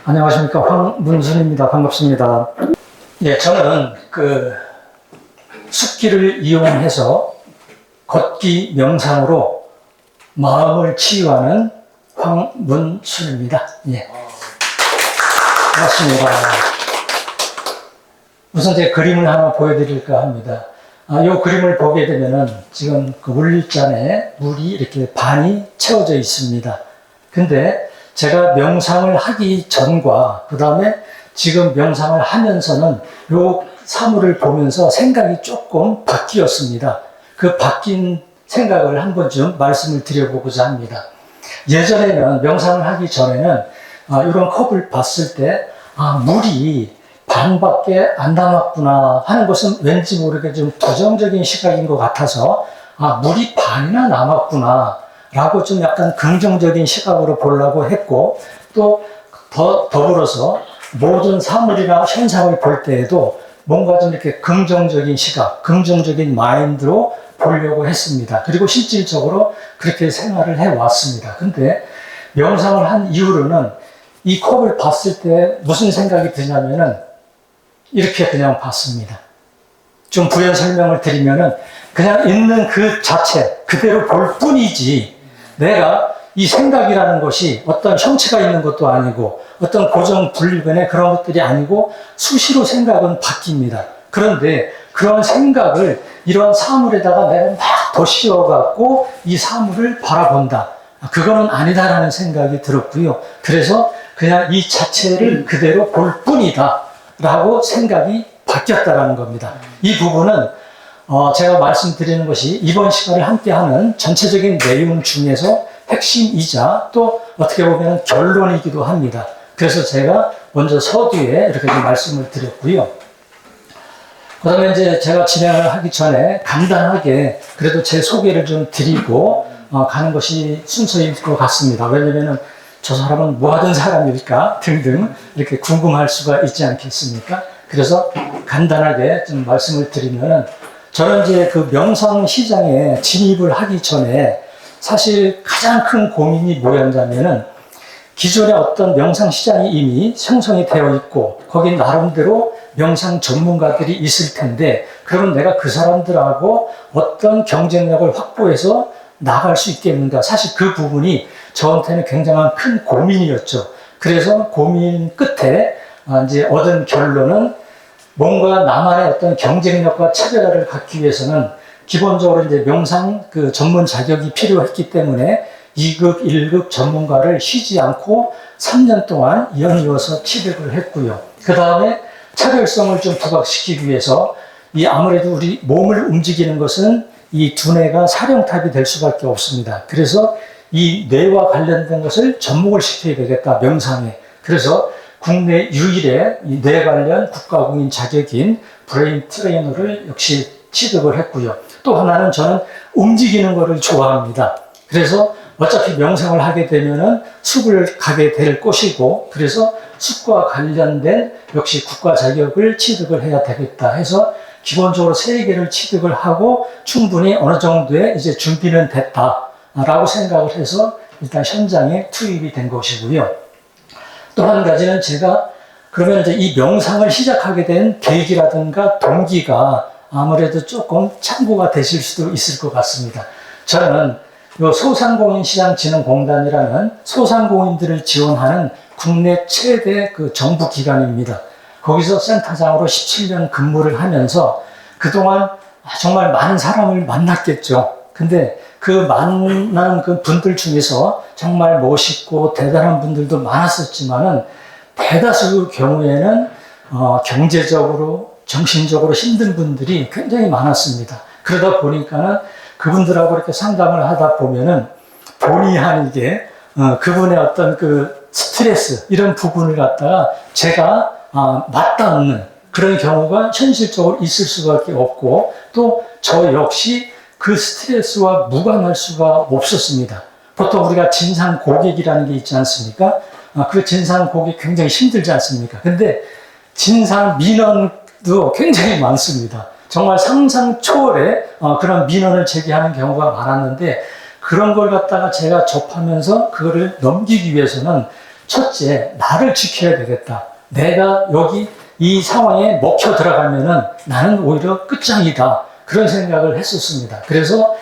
안녕하십니까. 황문순입니다. 반갑습니다. 예, 저는 숲길을 이용해서 걷기 명상으로 마음을 치유하는 황문순입니다. 예. 반갑습니다. 우선 제 그림을 하나 보여드릴까 합니다. 이 그림을 보게 되면은 지금 그 물잔에 물이 이렇게 반이 채워져 있습니다. 근데 제가 명상을 하기 전과 그 다음에 지금 명상을 하면서는 요 사물을 보면서 생각이 조금 바뀌었습니다. 그 바뀐 생각을 한 번쯤 말씀을 드려보고자 합니다. 예전에는 명상을 하기 전에는 이런 컵을 봤을 때 물이 반밖에 안 남았구나 하는 것은 왠지 모르게 좀 부정적인 시각인 것 같아서 물이 반이나 남았구나 라고 좀 약간 긍정적인 시각으로 보려고 했고, 또 더불어서 모든 사물이나 현상을 볼 때에도 뭔가 좀 이렇게 긍정적인 시각, 긍정적인 마인드로 보려고 했습니다. 그리고 실질적으로 그렇게 생활을 해왔습니다. 근데 명상을 한 이후로는 이 컵을 봤을 때 무슨 생각이 드냐면은 이렇게 그냥 봤습니다. 좀 부연 설명을 드리면은 그냥 있는 그 자체 그대로 볼 뿐이지, 내가 이 생각이라는 것이 어떤 형체가 있는 것도 아니고 어떤 고정 분리변의 그런 것들이 아니고 수시로 생각은 바뀝니다. 그런데 그런 생각을 이러한 사물에다가 내가 막 더 씌워갖고 이 사물을 바라본다. 그거는 아니다라는 생각이 들었고요. 그래서 그냥 이 자체를 그대로 볼 뿐이다 라고 생각이 바뀌었다라는 겁니다. 이 부분은 제가 말씀드리는 것이 이번 시간을 함께하는 전체적인 내용 중에서 핵심이자 또 어떻게 보면 결론이기도 합니다. 그래서 제가 먼저 서두에 이렇게 좀 말씀을 드렸고요. 그 다음에 이제 제가 진행을 하기 전에 간단하게 그래도 제 소개를 좀 드리고 가는 것이 순서일 것 같습니다. 왜냐면은 저 사람은 뭐 하던 사람일까 등등 이렇게 궁금할 수가 있지 않겠습니까? 그래서 간단하게 좀 말씀을 드리면은, 저는 이제 그 명상 시장에 진입을 하기 전에 사실 가장 큰 고민이 뭐였냐면은, 기존에 어떤 명상 시장이 이미 형성이 되어 있고 거기 나름대로 명상 전문가들이 있을 텐데, 그러면 내가 그 사람들하고 어떤 경쟁력을 확보해서 나갈 수 있겠는가. 사실 그 부분이 저한테는 굉장한 큰 고민이었죠. 그래서 고민 끝에 이제 얻은 결론은, 뭔가 나만의 어떤 경쟁력과 차별화를 갖기 위해서는 기본적으로 이제 명상 그 전문 자격이 필요했기 때문에 2급, 1급 전문가를 쉬지 않고 3년 동안 연이어서 취득을 했고요. 그 다음에 차별성을 좀 부각시키기 위해서 아무래도 우리 몸을 움직이는 것은 이 두뇌가 사령탑이 될 수밖에 없습니다. 그래서 이 뇌와 관련된 것을 접목을 시켜야 되겠다, 명상에. 그래서 국내 유일의 이 뇌 관련 국가공인 자격인 브레인 트레이너를 역시 취득을 했고요. 또 하나는 저는 움직이는 것을 좋아합니다. 그래서 어차피 명상을 하게 되면은 숲을 가게 될 것이고, 그래서 숲과 관련된 역시 국가 자격을 취득을 해야 되겠다 해서 기본적으로 3개를 취득을 하고 충분히 어느 정도의 이제 준비는 됐다라고 생각을 해서 일단 현장에 투입이 된 것이고요. 또 한 가지는 제가 그러면 이제 이 명상을 시작하게 된 계기라든가 동기가 아무래도 조금 참고가 되실 수도 있을 것 같습니다. 저는 요 소상공인시장진흥공단이라는 소상공인들을 지원하는 국내 최대 그 정부 기관입니다. 거기서 센터장으로 17년 근무를 하면서 그동안 정말 많은 사람을 만났겠죠. 근데 그 만난 그 분들 중에서 정말 멋있고 대단한 분들도 많았었지만은 대다수 경우에는 경제적으로, 정신적으로 힘든 분들이 굉장히 많았습니다. 그러다 보니까는 그분들하고 이렇게 상담을 하다 보면은 본의 아니게 그분의 어떤 그 스트레스 이런 부분을 갖다가 제가 맞닿는 그런 경우가 현실적으로 있을 수밖에 없고, 또 저 역시 그 스트레스와 무관할 수가 없었습니다. 보통 우리가 진상 고객이라는 게 있지 않습니까? 그 진상 고객 굉장히 힘들지 않습니까? 근데 진상 민원도 굉장히 많습니다. 정말 상상 초월의 그런 민원을 제기하는 경우가 많았는데, 그런 걸 갖다가 제가 접하면서 그거를 넘기기 위해서는 첫째, 나를 지켜야 되겠다. 내가 여기 이 상황에 먹혀 들어가면은 나는 오히려 끝장이다. 그런 생각을 했었습니다. 그래서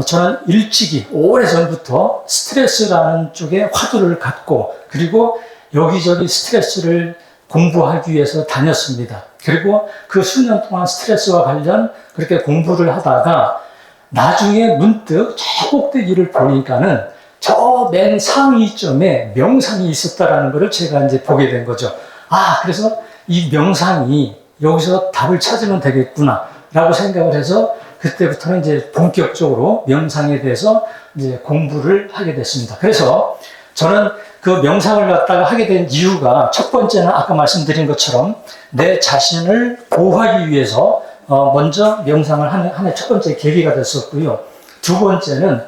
저는 일찍이 오래전부터 스트레스라는 쪽에 화두를 갖고 그리고 여기저기 스트레스를 공부하기 위해서 다녔습니다. 그리고 그 수년 동안 스트레스와 관련 그렇게 공부를 하다가 나중에 문득 저 꼭대기를 보니까는 저 맨 상위점에 명상이 있었다라는 것을 제가 이제 보게 된 거죠. 아, 그래서 이 명상이 여기서 답을 찾으면 되겠구나 라고 생각을 해서 그때부터는 이제 본격적으로 명상에 대해서 이제 공부를 하게 됐습니다. 그래서 저는 그 명상을 갖다가 하게 된 이유가 첫 번째는 아까 말씀드린 것처럼 내 자신을 보호하기 위해서 먼저 명상을 하는 첫 번째 계기가 됐었고요. 두 번째는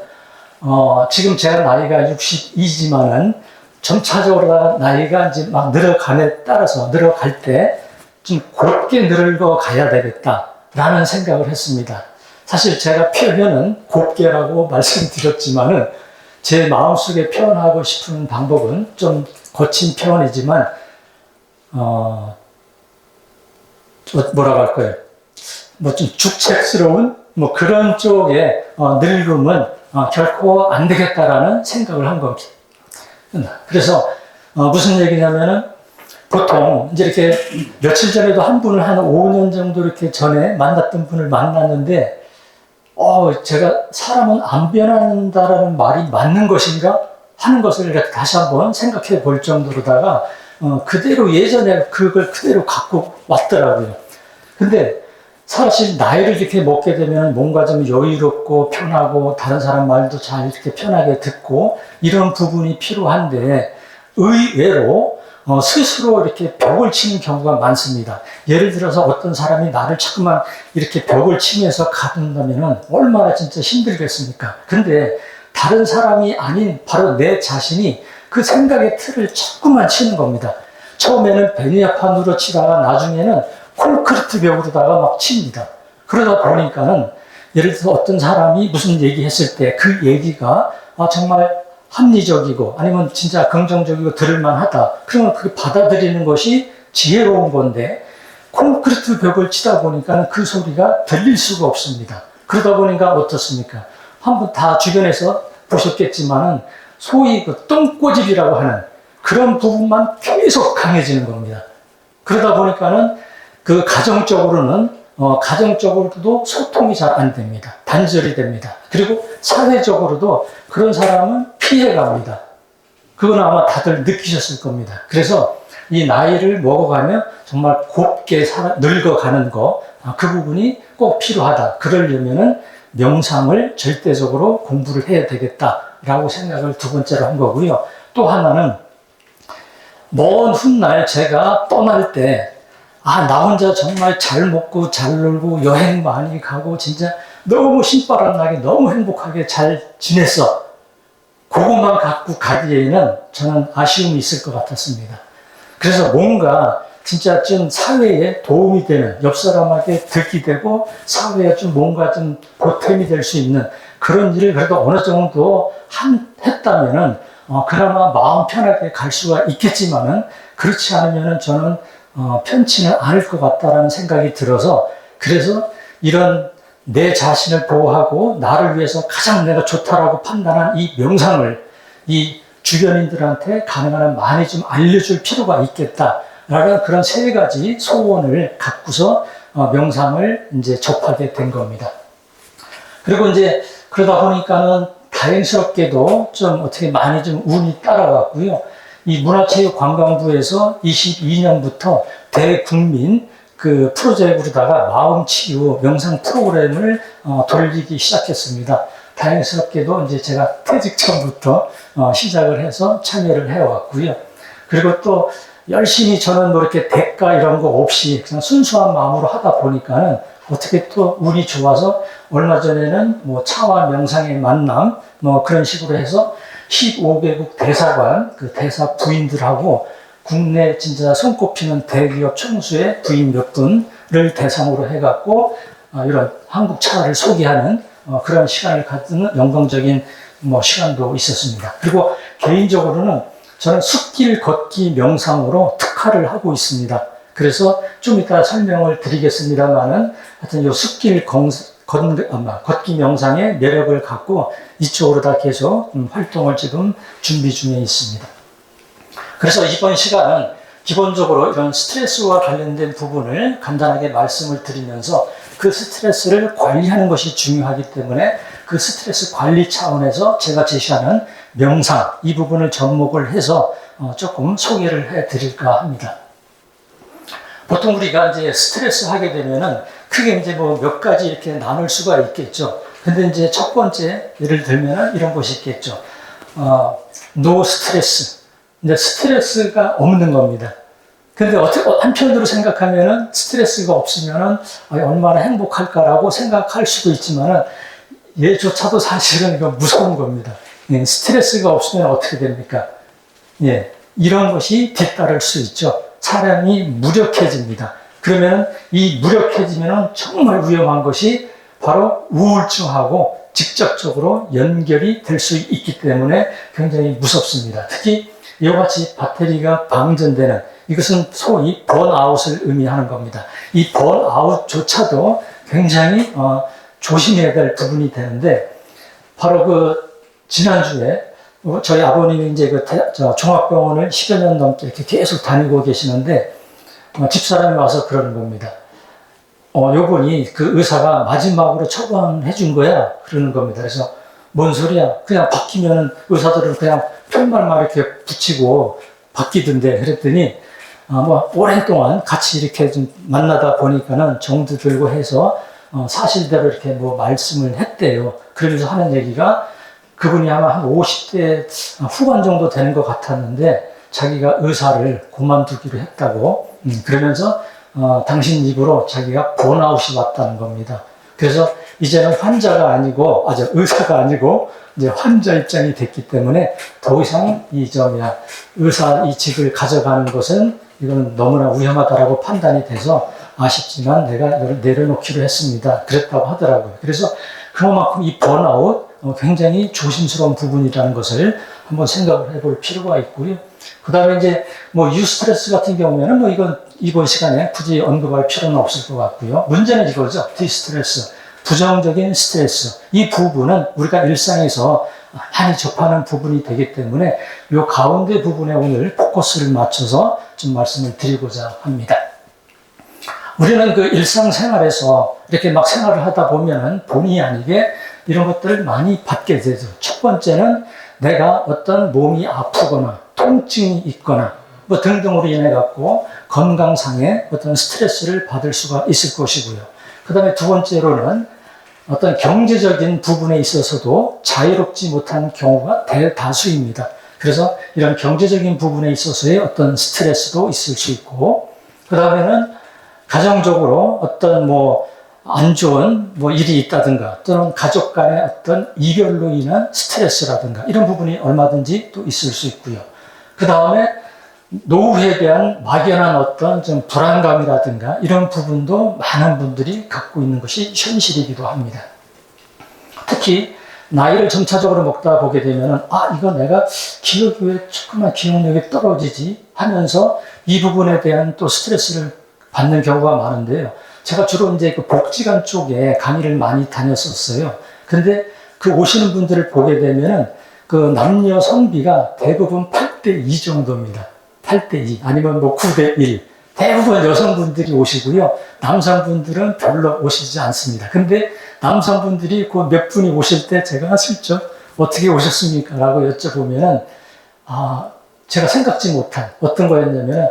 지금 제가 나이가 62지만은 점차적으로 나이가 이제 막 늘어감에 따라서 늘어갈 때 좀 곱게 늙어 가야 되겠다라는 생각을 했습니다. 사실 제가 표현은 곱게라고 말씀드렸지만은 제 마음속에 표현하고 싶은 방법은 좀 거친 표현이지만 뭐라고 할까요? 뭐 좀 죽책스러운 뭐 그런 쪽의 늙음은 결코 안 되겠다라는 생각을 한 겁니다. 그래서 무슨 얘기냐면은 보통 이제 이렇게 며칠 전에도 한 분을 한 5년 정도 이렇게 전에 만났던 분을 만났는데 제가 사람은 안 변한다라는 말이 맞는 것인가 하는 것을 이렇게 다시 한번 생각해 볼 정도로다가 그대로 예전에 그걸 그대로 갖고 왔더라고요. 근데 사실 나이를 이렇게 먹게 되면 뭔가 좀 여유롭고 편하고 다른 사람 말도 잘 이렇게 편하게 듣고 이런 부분이 필요한데 의외로 스스로 이렇게 벽을 치는 경우가 많습니다. 예를 들어서 어떤 사람이 나를 자꾸만 이렇게 벽을 치면서 가둔다면 얼마나 진짜 힘들겠습니까? 근데 다른 사람이 아닌 바로 내 자신이 그 생각의 틀을 자꾸만 치는 겁니다. 처음에는 베니아판으로 치다가 나중에는 콘크리트 벽으로다가 막 칩니다. 그러다 보니까는 예를 들어서 어떤 사람이 무슨 얘기했을 때 그 얘기가 정말 합리적이고 아니면 진짜 긍정적이고 들을만하다. 그러면 그 받아들이는 것이 지혜로운 건데 콘크리트 벽을 치다 보니까 그 소리가 들릴 수가 없습니다. 그러다 보니까 어떻습니까? 한번 다 주변에서 보셨겠지만은 소위 그 똥꼬집이라고 하는 그런 부분만 계속 강해지는 겁니다. 그러다 보니까는 그 가정적으로도 소통이 잘 안 됩니다. 단절이 됩니다. 그리고 사회적으로도 그런 사람은 피해갑니다. 그건 아마 다들 느끼셨을 겁니다. 그래서 이 나이를 먹어가면 정말 곱게 늙어가는 거, 그 부분이 꼭 필요하다. 그러려면은 명상을 절대적으로 공부를 해야 되겠다라고 생각을 두 번째로 한 거고요. 또 하나는 먼 훗날 제가 떠날 때 나 혼자 정말 잘 먹고 잘 놀고 여행 많이 가고 진짜 너무 신바람나게 너무 행복하게 잘 지냈어. 그것만 갖고 가기에는 저는 아쉬움이 있을 것 같았습니다. 그래서 뭔가 진짜 좀 사회에 도움이 되는, 옆 사람에게 득이 되고 사회에 좀 뭔가 좀 보탬이 될 수 있는 그런 일을 그래도 어느 정도 했다면은 그나마 마음 편하게 갈 수가 있겠지만은 그렇지 않으면은 저는 편치는 않을 것 같다라는 생각이 들어서 그래서 이런 내 자신을 보호하고 나를 위해서 가장 내가 좋다라고 판단한 이 명상을 이 주변인들한테 가능한 한 많이 좀 알려줄 필요가 있겠다라는 그런 세 가지 소원을 갖고서 명상을 이제 접하게 된 겁니다. 그리고 이제 그러다 보니까는 다행스럽게도 좀 어떻게 많이 좀 운이 따라갔고요. 이 문화체육관광부에서 22년부터 대국민 그 프로젝트로다가 마음치유 명상 프로그램을 돌리기 시작했습니다. 다행스럽게도 이제 제가 퇴직 전부터 시작을 해서 참여를 해왔고요. 그리고 또 열심히 저는 뭐 이렇게 대가 이런 거 없이 그냥 순수한 마음으로 하다 보니까는 어떻게 또 운이 좋아서 얼마 전에는 뭐 차와 명상의 만남 뭐 그런 식으로 해서 15개국 대사관 그 대사 부인들하고 국내 진짜 손꼽히는 대기업 총수의 부인 몇 분을 대상으로 해갖고 이런 한국 차를 소개하는 그런 시간을 갖는 영광적인 뭐 시간도 있었습니다. 그리고 개인적으로는 저는 숲길 걷기 명상으로 특화를 하고 있습니다. 그래서 좀 이따 설명을 드리겠습니다만은 하여튼 이 숲길 걷기 명상의 매력을 갖고 이쪽으로 다 계속 활동을 지금 준비 중에 있습니다. 그래서 이번 시간은 기본적으로 이런 스트레스와 관련된 부분을 간단하게 말씀을 드리면서 그 스트레스를 관리하는 것이 중요하기 때문에 그 스트레스 관리 차원에서 제가 제시하는 명상 이 부분을 접목을 해서 조금 소개를 해 드릴까 합니다. 보통 우리가 이제 스트레스 하게 되면은 크게 이제 뭐 몇 가지 이렇게 나눌 수가 있겠죠. 근데 이제 첫 번째 예를 들면은 이런 것이 있겠죠. 노 스트레스. 이제 스트레스가 없는 겁니다. 근데 한편으로 생각하면은 스트레스가 없으면은 얼마나 행복할까라고 생각할 수도 있지만은 얘조차도 사실은 이거 무서운 겁니다. 예, 스트레스가 없으면 어떻게 됩니까? 예, 이런 것이 뒤따를 수 있죠. 사람이 무력해집니다. 그러면 이 무력해지면 정말 위험한 것이 바로 우울증하고 직접적으로 연결이 될 수 있기 때문에 굉장히 무섭습니다. 특히 이와 같이 배터리가 방전되는 이것은 소위 번아웃을 의미하는 겁니다. 이 번아웃조차도 굉장히 조심해야 될 부분이 되는데 바로 그 지난주에 저희 아버님이 이제 종합병원을 10여 년 넘게 이렇게 계속 다니고 계시는데 집사람이 와서 그러는 겁니다. 요번이 그 의사가 마지막으로 처방해 준 거야 그러는 겁니다. 그래서 뭔 소리야? 그냥 바뀌면은 의사들은 그냥 편말만 이렇게 붙이고 바뀌던데 그랬더니 뭐 오랜 동안 같이 이렇게 좀 만나다 보니까는 정도 들고 해서 사실대로 이렇게 뭐 말씀을 했대요. 그러면서 하는 얘기가 그분이 아마 한 50대 후반 정도 되는 것 같았는데 자기가 의사를 그만두기로 했다고 그러면서 당신 입으로 자기가 번아웃이 왔다는 겁니다. 그래서 이제는 환자가 아니고 의사가 아니고 이제 환자 입장이 됐기 때문에 더 이상 의사 이 직을 가져가는 것은 이거는 너무나 위험하다라고 판단이 돼서 아쉽지만 내가 이걸 내려놓기로 했습니다. 그랬다고 하더라고요. 그래서 그만큼 이 번아웃 굉장히 조심스러운 부분이라는 것을 한번 생각을 해볼 필요가 있고요. 그 다음에 이제 뭐 유스트레스 같은 경우에는 뭐 이번 시간에 굳이 언급할 필요는 없을 것 같고요. 문제는 이거죠. 디스트레스. 부정적인 스트레스. 이 부분은 우리가 일상에서 많이 접하는 부분이 되기 때문에 이 가운데 부분에 오늘 포커스를 맞춰서 좀 말씀을 드리고자 합니다. 우리는 그 일상생활에서 이렇게 막 생활을 하다 보면은 본의 아니게 이런 것들을 많이 받게 되죠. 첫 번째는 내가 어떤 몸이 아프거나 통증이 있거나 뭐 등등으로 인해 갖고 건강상의 어떤 스트레스를 받을 수가 있을 것이고요. 그 다음에 두 번째로는 어떤 경제적인 부분에 있어서도 자유롭지 못한 경우가 대다수입니다. 그래서 이런 경제적인 부분에 있어서의 어떤 스트레스도 있을 수 있고, 그 다음에는 가정적으로 어떤 안 좋은 일이 있다든가 또는 가족 간의 어떤 이별로 인한 스트레스라든가 이런 부분이 얼마든지 또 있을 수 있고요. 그 다음에 노후에 대한 막연한 어떤 좀 불안감이라든가 이런 부분도 많은 분들이 갖고 있는 것이 현실이기도 합니다. 특히 나이를 점차적으로 먹다 보게 되면은 이거 내가 기억이 왜 조금만 기억력이 떨어지지 하면서 이 부분에 대한 또 스트레스를 받는 경우가 많은데요. 제가 주로 이제 그 복지관 쪽에 강의를 많이 다녔었어요. 근데 그 오시는 분들을 보게 되면은 그 남녀 성비가 대부분 8대2 정도입니다. 8대2 아니면 9대1 대부분 여성분들이 오시고요. 남성분들은 별로 오시지 않습니다. 근데 남성분들이 그 몇 분이 오실 때 제가 슬쩍 어떻게 오셨습니까? 라고 여쭤보면은 제가 생각지 못한 어떤 거였냐면은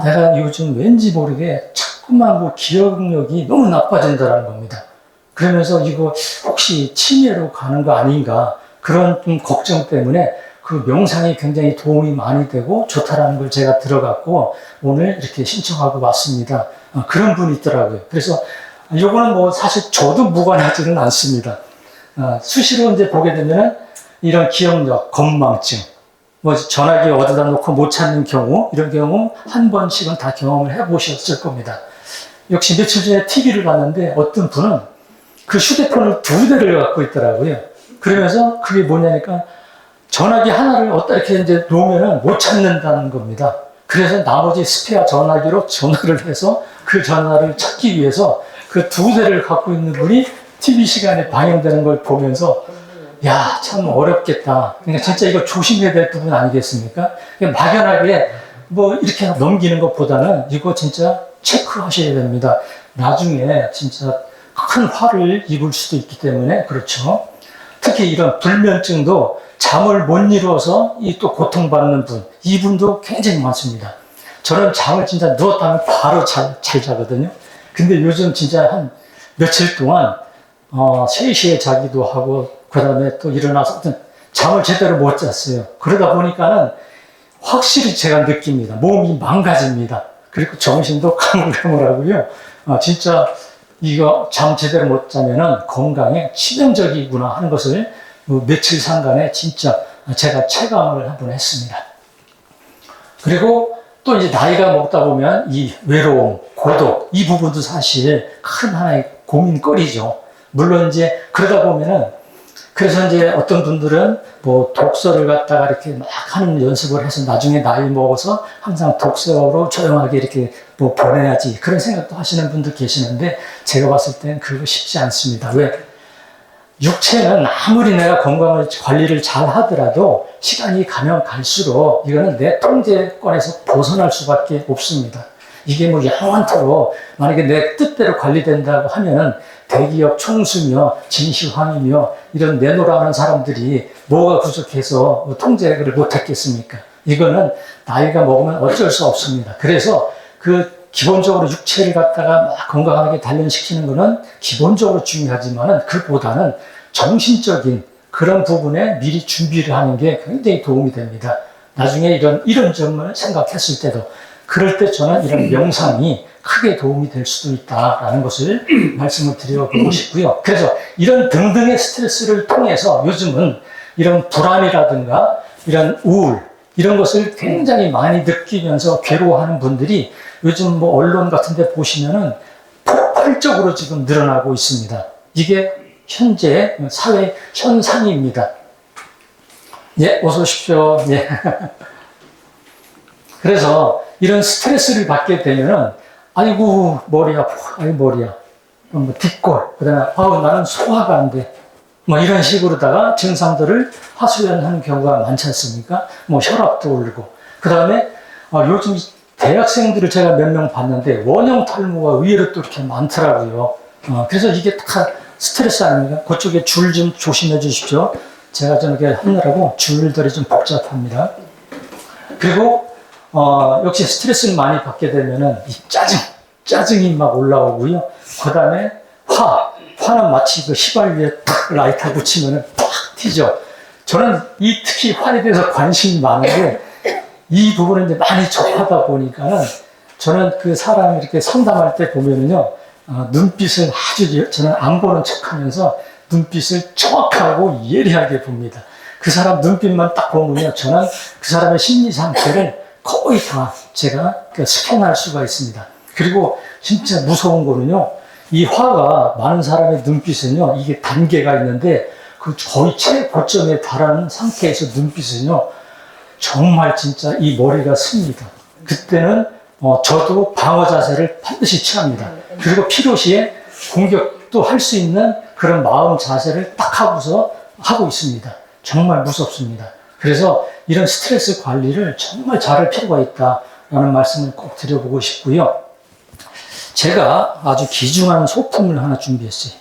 내가 요즘 왠지 모르게 자꾸만 기억력이 너무 나빠진다는 겁니다. 그러면서 이거 혹시 치매로 가는 거 아닌가 그런 좀 걱정 때문에 그 명상이 굉장히 도움이 많이 되고 좋다라는 걸 제가 들어갔고 오늘 이렇게 신청하고 왔습니다. 그런 분이 있더라고요. 그래서 이거는 사실 저도 무관하지는 않습니다. 수시로 이제 보게 되면 이런 기억력, 건망증, 전화기 어디다 놓고 못 찾는 경우, 이런 경우 한 번씩은 다 경험을 해보셨을 겁니다. 역시 며칠 전에 TV를 봤는데 어떤 분은 그 휴대폰을 2대를 갖고 있더라고요. 그러면서 그게 뭐냐니까 전화기 하나를 어떻게 이제 놓으면은 못 찾는다는 겁니다. 그래서 나머지 스페어 전화기로 전화를 해서 그 전화를 찾기 위해서 그 두 대를 갖고 있는 분이 TV 시간에 방영되는 걸 보면서 야, 참 어렵겠다. 그러니까 진짜 이거 조심해야 될 부분 아니겠습니까? 막연하게 뭐 이렇게 넘기는 것보다는 이거 진짜 체크하셔야 됩니다. 나중에 진짜 큰 화를 입을 수도 있기 때문에 그렇죠. 특히 이런 불면증도 잠을 못 이루어서 이 또 고통받는 분, 이분도 굉장히 많습니다. 저는 잠을 진짜 누웠다면 바로 잘 자거든요. 근데 요즘 진짜 한 며칠 동안 3시에 자기도 하고 그 다음에 또 일어나서 잠을 제대로 못 잤어요. 그러다 보니까는 확실히 제가 느낍니다. 몸이 망가집니다. 그리고 정신도 가물가물하고요. 진짜 이거 잠 제대로 못 자면은 건강에 치명적이구나 하는 것을 며칠 상간에 진짜 제가 체감을 한번 했습니다. 그리고 또 이제 나이가 먹다 보면 이 외로움, 고독, 이 부분도 사실 큰 하나의 고민거리죠. 물론 이제 그러다 보면은 그래서 이제 어떤 분들은 뭐 독서를 갖다가 이렇게 막 하는 연습을 해서 나중에 나이 먹어서 항상 독서로 조용하게 이렇게 뭐 보내야지 그런 생각도 하시는 분들 계시는데 제가 봤을 땐 그거 쉽지 않습니다. 왜? 육체는 아무리 내가 건강을 관리를 잘 하더라도 시간이 가면 갈수록 이거는 내 통제권에서 벗어날 수밖에 없습니다. 이게 뭐 영원토록 만약에 내 뜻대로 관리된다고 하면은 대기업 총수며 진시황이며 이런 내노라하는 사람들이 뭐가 부족해서 통제를 못했겠습니까? 이거는 나이가 먹으면 어쩔 수 없습니다. 그래서 그 기본적으로 육체를 갖다가 막 건강하게 단련시키는 거는 기본적으로 중요하지만은 그보다는 정신적인 그런 부분에 미리 준비를 하는 게 굉장히 도움이 됩니다. 나중에 이런 점을 생각했을 때도 그럴 때 저는 이런 명상이 크게 도움이 될 수도 있다라는 것을 말씀을 드려보고 싶고요. 그래서 이런 등등의 스트레스를 통해서 요즘은 이런 불안이라든가 이런 우울 이런 것을 굉장히 많이 느끼면서 괴로워하는 분들이 요즘 뭐 언론 같은 데 보시면은 폭발적으로 지금 늘어나고 있습니다. 이게 현재 사회 현상입니다. 예, 어서 오십시오. 예. 그래서 이런 스트레스를 받게 되면은 아이고 머리야, 아이고 머리야, 뭐 뒷골, 그다음에 아우 나는 소화가 안 돼, 뭐 이런 식으로다가 증상들을 하소연하는 경우가 많지 않습니까? 뭐 혈압도 오르고, 그다음에 요즘 대학생들을 제가 몇 명 봤는데 원형 탈모가 의외로 또 이렇게 많더라고요. 그래서 이게 다 스트레스 아닙니까? 그쪽에 줄 좀 조심해 주십시오. 제가 저렇게 하느라고 줄들이 좀 복잡합니다. 그리고 역시 스트레스를 많이 받게 되면은 이 짜증이 막 올라오고요. 그 다음에 화는 마치 그 휘발유에 탁 라이터 붙이면은 팍 튀죠. 저는 특히 화에 대해서 관심이 많은데 이 부분을 이제 많이 접하다 보니까는 저는 그 사람 이렇게 상담할 때 보면은요, 눈빛을 아주 저는 안 보는 척 하면서 눈빛을 정확하고 예리하게 봅니다. 그 사람 눈빛만 딱 보면요, 저는 그 사람의 심리 상태를 거의 다 제가 스캔할 수가 있습니다. 그리고 진짜 무서운 거는요, 이 화가 많은 사람의 눈빛은요, 이게 단계가 있는데 그 거의 최고점에 달하는 상태에서 눈빛은요, 정말 진짜 이 머리가 씁니다. 그때는 저도 방어 자세를 반드시 취합니다. 그리고 필요시에 공격도 할 수 있는 그런 마음 자세를 딱 하고서 하고 있습니다. 정말 무섭습니다. 그래서 이런 스트레스 관리를 정말 잘할 필요가 있다라는 말씀을 꼭 드려보고 싶고요. 제가 아주 귀중한 소품을 하나 준비했어요.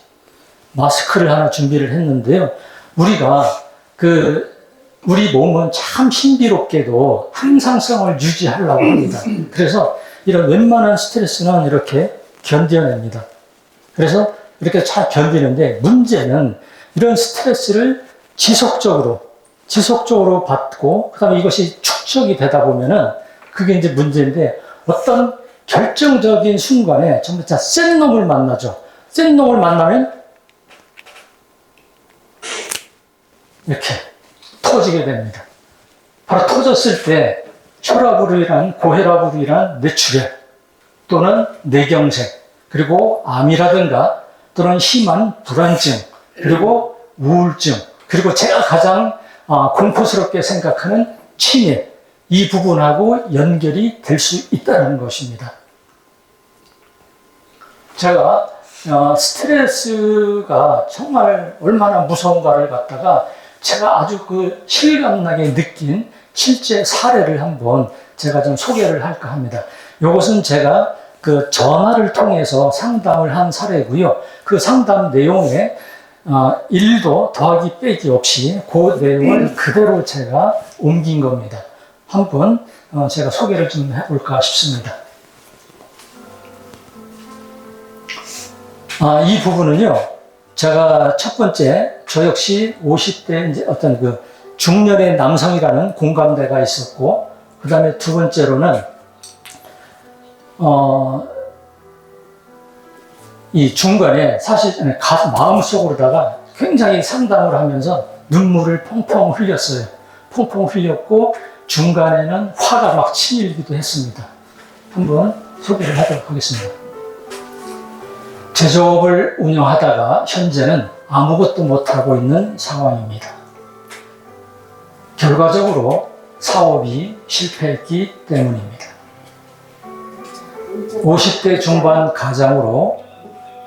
마스크를 하나 준비를 했는데요. 우리가 우리 몸은 참 신비롭게도 항상성을 유지하려고 합니다. 그래서 이런 웬만한 스트레스는 이렇게 견뎌냅니다. 그래서 이렇게 잘 견디는데 문제는 이런 스트레스를 지속적으로 받고 그다음에 이것이 축적이 되다 보면은 그게 이제 문제인데 어떤 결정적인 순간에 정말 센 놈을 만나죠. 센 놈을 만나면 이렇게 터지게 됩니다. 바로 터졌을 때 혈압으로 인한 고혈압으로 인한 뇌출혈 또는 뇌경색 그리고 암이라든가 또는 심한 불안증 그리고 우울증 그리고 제가 가장 공포스럽게 생각하는 치매, 이 부분하고 연결이 될 수 있다는 것입니다. 제가 스트레스가 정말 얼마나 무서운가를 갖다가 제가 아주 실감나게 느낀 실제 사례를 한번 제가 좀 소개를 할까 합니다. 이것은 제가 전화를 통해서 상담을 한 사례고요. 그 상담 내용에 1도 더하기 빼기 없이 그 내용을 그대로 제가 옮긴 겁니다. 한번 제가 소개를 좀 해볼까 싶습니다. 이 부분은요, 제가 첫 번째, 저 역시 50대 이제 어떤 중년의 남성이라는 공감대가 있었고, 그 다음에 두 번째로는, 이 중간에 사실 마음속으로다가 굉장히 상담을 하면서 눈물을 펑펑 흘렸어요. 펑펑 흘렸고, 중간에는 화가 막 치밀기도 했습니다. 한번 소개를 하도록 하겠습니다. 제조업을 운영하다가 현재는 아무것도 못하고 있는 상황입니다. 결과적으로 사업이 실패했기 때문입니다. 50대 중반 가장으로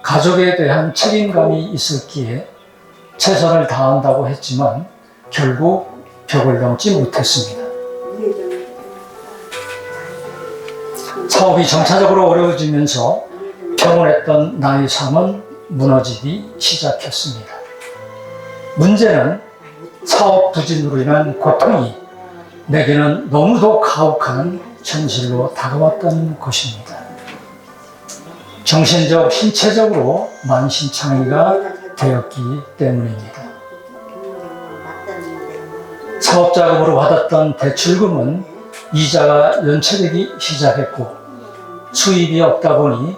가족에 대한 책임감이 있었기에 최선을 다한다고 했지만 결국 벽을 넘지 못했습니다. 사업이 점차적으로 어려워지면서 평온했던 나의 삶은 무너지기 시작했습니다. 문제는 사업 부진으로 인한 고통이 내게는 너무도 가혹한 현실로 다가왔던 것입니다. 정신적, 신체적으로 만신창이가 되었기 때문입니다. 사업 자금으로 받았던 대출금은 이자가 연체되기 시작했고 수입이 없다 보니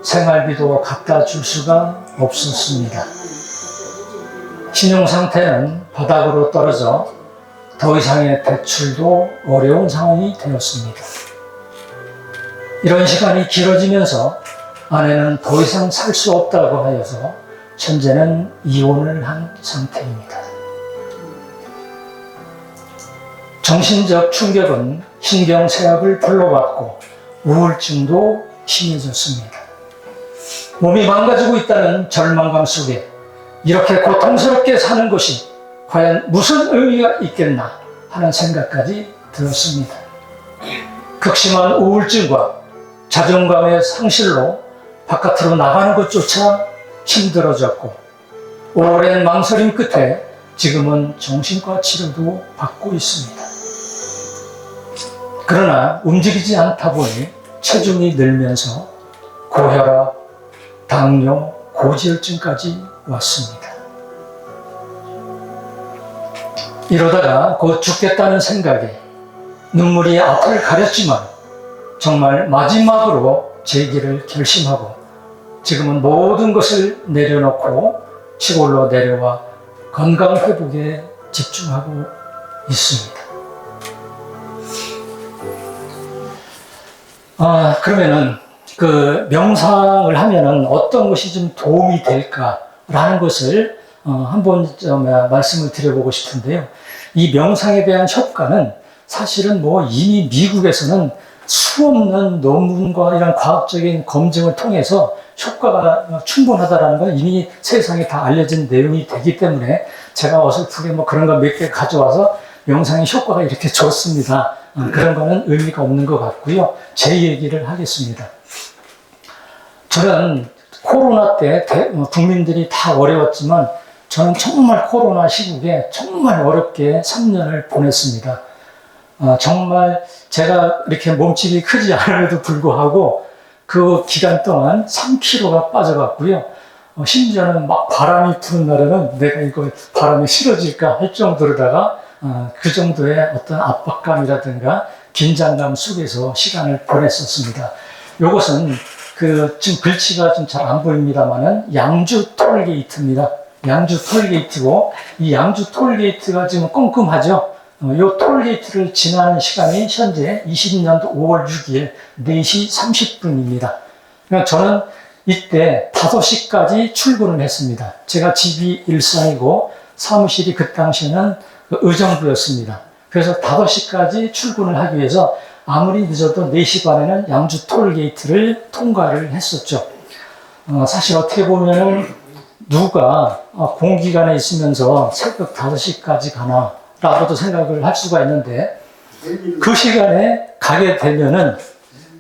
생활비도 갖다 줄 수가 없었습니다. 신용 상태는 바닥으로 떨어져 더 이상의 대출도 어려운 상황이 되었습니다. 이런 시간이 길어지면서 아내는 더 이상 살 수 없다고 하여서 현재는 이혼을 한 상태입니다. 정신적 충격은 신경쇠약을 불러왔고 우울증도 심해졌습니다. 몸이 망가지고 있다는 절망감 속에 이렇게 고통스럽게 사는 것이 과연 무슨 의미가 있겠나 하는 생각까지 들었습니다. 극심한 우울증과 자존감의 상실로 바깥으로 나가는 것조차 힘들어졌고 오랜 망설임 끝에 지금은 정신과 치료도 받고 있습니다. 그러나 움직이지 않다 보니 체중이 늘면서 고혈압, 당뇨, 고지혈증까지 왔습니다. 이러다가 곧 죽겠다는 생각에 눈물이 앞을 가렸지만 정말 마지막으로 재기를 결심하고 지금은 모든 것을 내려놓고 시골로 내려와 건강 회복에 집중하고 있습니다. 그러면은 명상을 하면은 어떤 것이 좀 도움이 될까라는 것을 한번 좀 말씀을 드려보고 싶은데요. 이 명상에 대한 효과는 사실은 이미 미국에서는 수없는 논문과 이런 과학적인 검증을 통해서 효과가 충분하다는 건 이미 세상에 다 알려진 내용이 되기 때문에 제가 어설프게 그런 거 몇 개 가져와서 명상의 효과가 이렇게 좋습니다. 그런 거는 의미가 없는 것 같고요. 제 얘기를 하겠습니다. 저는 코로나 때 국민들이 다 어려웠지만 저는 정말 코로나 시국에 정말 어렵게 3년을 보냈습니다. 정말 제가 이렇게 몸집이 크지 않음에도 불구하고 그 기간 동안 3kg가 빠져갔고요. 심지어는 막 바람이 부는 날에는 내가 이거 바람이 싫어질까 할 정도로다가 그 정도의 어떤 압박감이라든가 긴장감 속에서 시간을 보냈었습니다. 이것은 지금 글씨가 좀 잘 안 보입니다만은 양주 톨게이트입니다. 양주 톨게이트고 이 양주 톨게이트가 지금 꼼꼼하죠. 이 톨게이트를 지나는 시간이 현재 20년도 5월 6일 4시 30분입니다. 그러니까 저는 이때 5시까지 출근을 했습니다. 제가 집이 일산이고 사무실이 그 당시에는 그 의정부였습니다. 그래서 5시까지 출근을 하기 위해서 아무리 늦어도 4시 반에는 양주 톨게이트를 통과를 했었죠. 사실 어떻게 보면은 누가 공기관에 있으면서 새벽 5시까지 가나 라고도 생각을 할 수가 있는데, 그 시간에 가게 되면은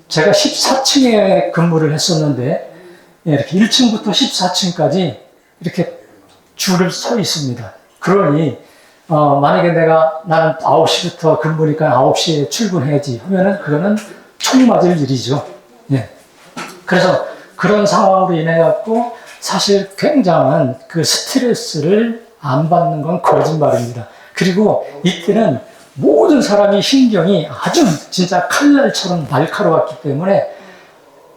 제가 14층에 근무를 했었는데 이렇게 1층부터 14층까지 이렇게 줄을 서 있습니다. 그러니 만약에 나는 9시부터 근무니까 9시에 출근해야지 하면은 그거는 총 맞을 일이죠. 예. 그래서 그런 상황으로 인해 갖고 사실 굉장한 그 스트레스를 안 받는 건 거짓말입니다. 그리고 이때는 모든 사람이 신경이 아주 진짜 칼날처럼 날카로웠기 때문에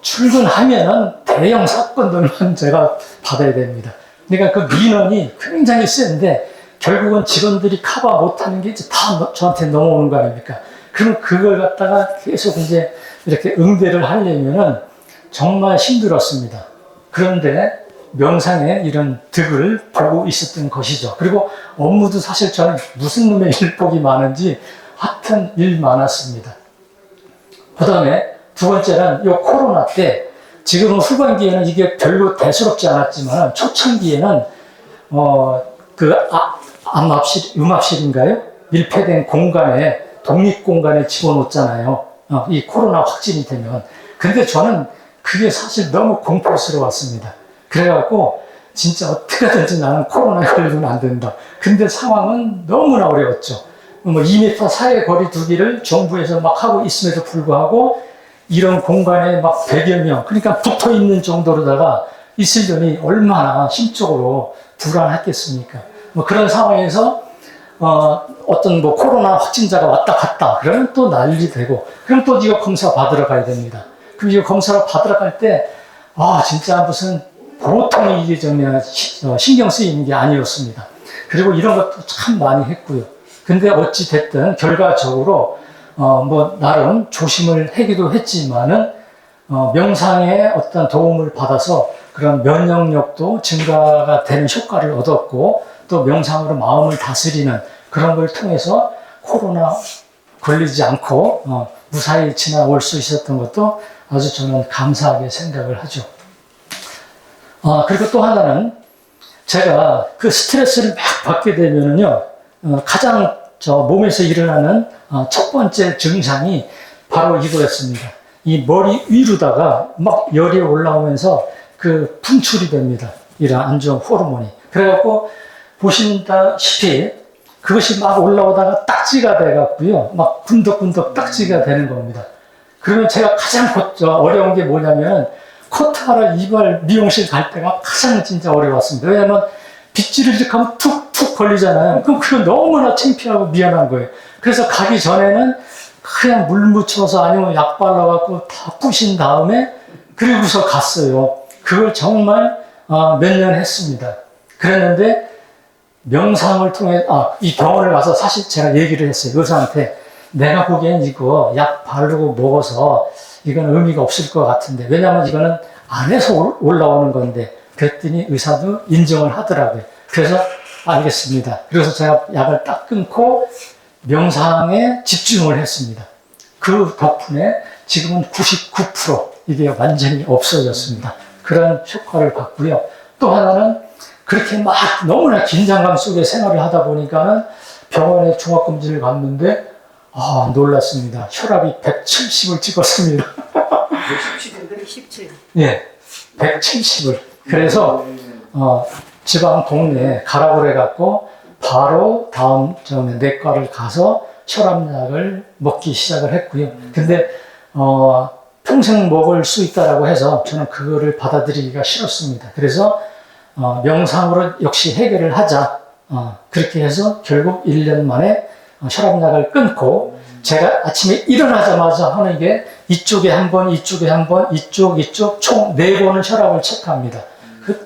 출근하면은 대형 사건들만 제가 받아야 됩니다. 그러니까 그 민원이 굉장히 센데 결국은 직원들이 커버 못하는 게 이제 다 저한테 넘어오는 거 아닙니까? 그러면 그걸 갖다가 계속 이제 이렇게 응대를 하려면은 정말 힘들었습니다. 그런데 명상의 이런 득을 보고 있었던 것이죠. 그리고 업무도 사실 저는 무슨 놈의 일복이 많은지 하여튼 일 많았습니다. 그 다음에 두 번째는 이 코로나 때, 지금은 후반기에는 이게 별로 대수롭지 않았지만 초창기에는 음압실인가요? 밀폐된 공간에, 독립공간에 집어넣잖아요. 이 코로나 확진이 되면. 근데 저는 그게 사실 너무 공포스러웠습니다. 그래갖고 진짜 어떻게 하든지 나는 코로나에 걸리면 안 된다. 근데 상황은 너무나 어려웠죠. 2m 사회 거리 두기를 정부에서 막 하고 있음에도 불구하고 이런 공간에 막 100여 명, 그러니까 붙어 있는 정도로다가 있으려니 얼마나 심적으로 불안했겠습니까? 그런 상황에서 어떤 코로나 확진자가 왔다 갔다 그러면 또 난리 되고, 그럼 또 이거 검사 받으러 가야 됩니다. 그럼 이거 검사를 받으러 갈 때 진짜 무슨 보통 이게 신경 쓰이는 게 아니었습니다. 그리고 이런 것도 참 많이 했고요. 근데 어찌 됐든 결과적으로 나름 조심을 하기도 했지만은 명상의 어떤 도움을 받아서 그런 면역력도 증가가 되는 효과를 얻었고, 또 명상으로 마음을 다스리는 그런 걸 통해서 코로나 걸리지 않고 무사히 지나올 수 있었던 것도 아주 저는 감사하게 생각을 하죠. 그리고 또 하나는 제가 그 스트레스를 막 받게 되면은요, 가장 몸에서 일어나는 첫 번째 증상이 바로 이거였습니다. 이 머리 위로다가 막 열이 올라오면서 그 분출이 됩니다. 이런 안 좋은 호르몬이. 그래갖고 보신다시피 그것이 막 올라오다가 딱지가 돼갖고요, 막 군덕군덕 딱지가 되는 겁니다. 그러면 제가 가장 어려운 게 뭐냐면 커트하러 이발 미용실 갈 때가 가장 진짜 어려웠습니다. 왜냐하면 빗질을 이렇게 하면 툭툭 걸리잖아요. 그럼 그거 너무나 창피하고 미안한 거예요. 그래서 가기 전에는 그냥 물 묻혀서 아니면 약 발라갖고 다 뿌신 다음에 그리고서 갔어요. 그걸 정말 몇 년 했습니다. 그랬는데 명상을 통해 이 병원을 가서 사실 제가 얘기를 했어요. 의사한테 내가 보기엔 이거 약 바르고 먹어서 이건 의미가 없을 것 같은데, 왜냐하면 이거는 안에서 올라오는 건데, 그랬더니 의사도 인정을 하더라고요. 그래서 알겠습니다. 그래서 제가 약을 딱 끊고 명상에 집중을 했습니다. 그 덕분에 지금은 99% 이게 완전히 없어졌습니다. 그런 효과를 받고요. 또 하나는 그렇게 막 너무나 긴장감 속에 생활을 하다 보니까는 병원에 종합검진을 갔는데 놀랐습니다. 혈압이 170을 찍었습니다. 117. 예, 170을. 그래서 지방 동네에 가라고 그래갖고 바로 다음 내과를 가서 혈압약을 먹기 시작을 했고요. 근데 평생 먹을 수 있다라고 해서 저는 그거를 받아들이기가 싫었습니다. 그래서 명상으로 역시 해결을 하자. 그렇게 해서 결국 1년 만에 혈압약을 끊고, 제가 아침에 일어나자마자 하는 게 이쪽에 한 번, 이쪽에 한 번, 이쪽 총 4번을 혈압을 체크합니다.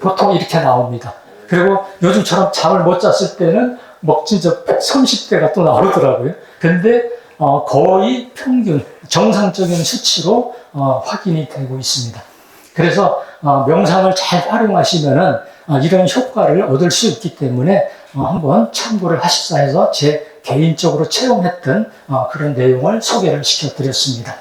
보통 이렇게 나옵니다. 그리고 요즘처럼 잠을 못 잤을 때는 진짜 130대가 또 나오더라고요. 근데 거의 평균 정상적인 수치로 확인이 되고 있습니다. 그래서 명상을 잘 활용하시면은 이런 효과를 얻을 수 있기 때문에 한번 참고를 하십사 해서 제 개인적으로 체험했던 그런 내용을 소개를 시켜드렸습니다.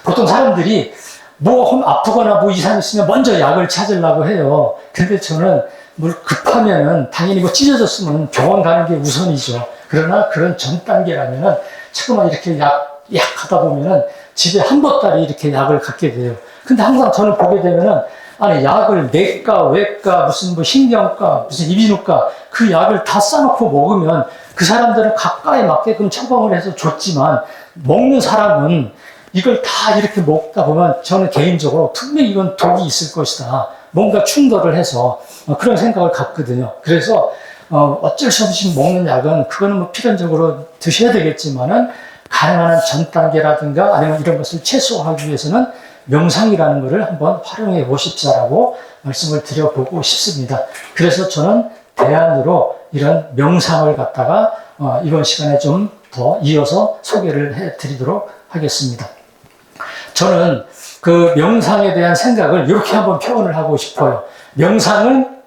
보통 사람들이 뭐 아프거나 뭐 이상 있으면 먼저 약을 찾으려고 해요. 근데 저는 뭘 급하면은 당연히 뭐 찢어졌으면 병원 가는 게 우선이죠. 그러나 그런 전 단계라면은 자꾸만 이렇게 약 하다 보면은 집에 한 보따리 이렇게 약을 갖게 돼요. 근데 항상 저는 보게 되면은 아니 약을 내과, 외과, 무슨 뭐 신경과, 무슨 이비인후과 그 약을 다 싸놓고 먹으면 그 사람들은 각각에 맞게끔 처방을 해서 줬지만 먹는 사람은 이걸 다 이렇게 먹다 보면 저는 개인적으로 분명히 이건 독이 있을 것이다. 뭔가 충돌을 해서 그런 생각을 갖거든요. 그래서 어쩔 수 없이 먹는 약은 그거는 뭐 필연적으로 드셔야 되겠지만은 가능한 한 전 단계라든가 아니면 이런 것을 최소화하기 위해서는 명상이라는 것을 한번 활용해 보십사라고 말씀을 드려보고 싶습니다. 그래서 저는 대안으로 이런 명상을 갖다가 이번 시간에 좀 더 이어서 소개를 해 드리도록 하겠습니다. 저는 그 명상에 대한 생각을 이렇게 한번 표현을 하고 싶어요. 명상은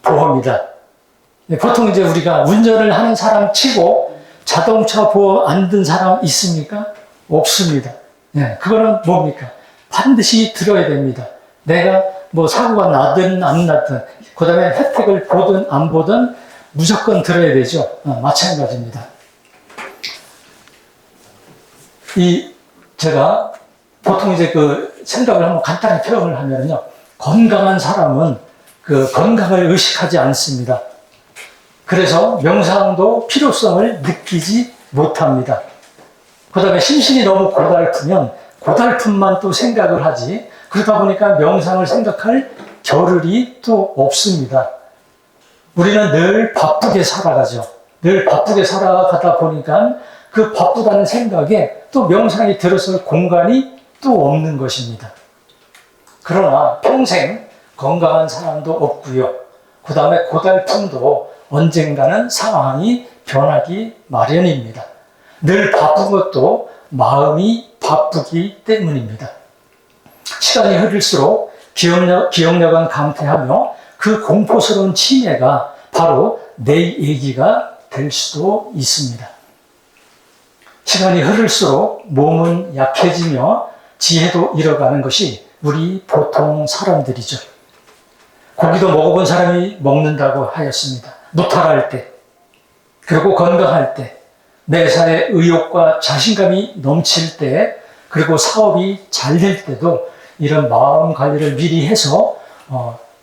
보호입니다. 보통 이제 우리가 운전을 하는 사람 치고 자동차 보호 안 든 사람 있습니까? 없습니다. 네, 그거는 뭡니까? 반드시 들어야 됩니다. 내가 뭐 사고가 나든 안 나든, 그 다음에 혜택을 보든 안 보든 무조건 들어야 되죠. 마찬가지입니다. 제가 보통 이제 그 생각을 한번 간단히 표현을 하면요. 건강한 사람은 그 건강을 의식하지 않습니다. 그래서 명상도 필요성을 느끼지 못합니다. 그 다음에 심신이 너무 고달프면 고달픔만 또 생각을 하지, 그러다 보니까 명상을 생각할 겨를이 또 없습니다. 우리는 늘 바쁘게 살아가죠. 늘 바쁘게 살아가다 보니까 그 바쁘다는 생각에 또 명상이 들어설 공간이 또 없는 것입니다. 그러나 평생 건강한 사람도 없고요. 그 다음에 고달픔도 언젠가는 상황이 변하기 마련입니다. 늘 바쁜 것도 마음이 바쁘기 때문입니다. 시간이 흐를수록 기억력은 감퇴하며 그 공포스러운 치매가 바로 내 얘기가 될 수도 있습니다. 시간이 흐를수록 몸은 약해지며 지혜도 잃어가는 것이 우리 보통 사람들이죠. 고기도 먹어본 사람이 먹는다고 하였습니다. 무탈할 때, 그리고 건강할 때, 매사에 의욕과 자신감이 넘칠 때, 그리고 사업이 잘 될 때도 이런 마음 관리를 미리 해서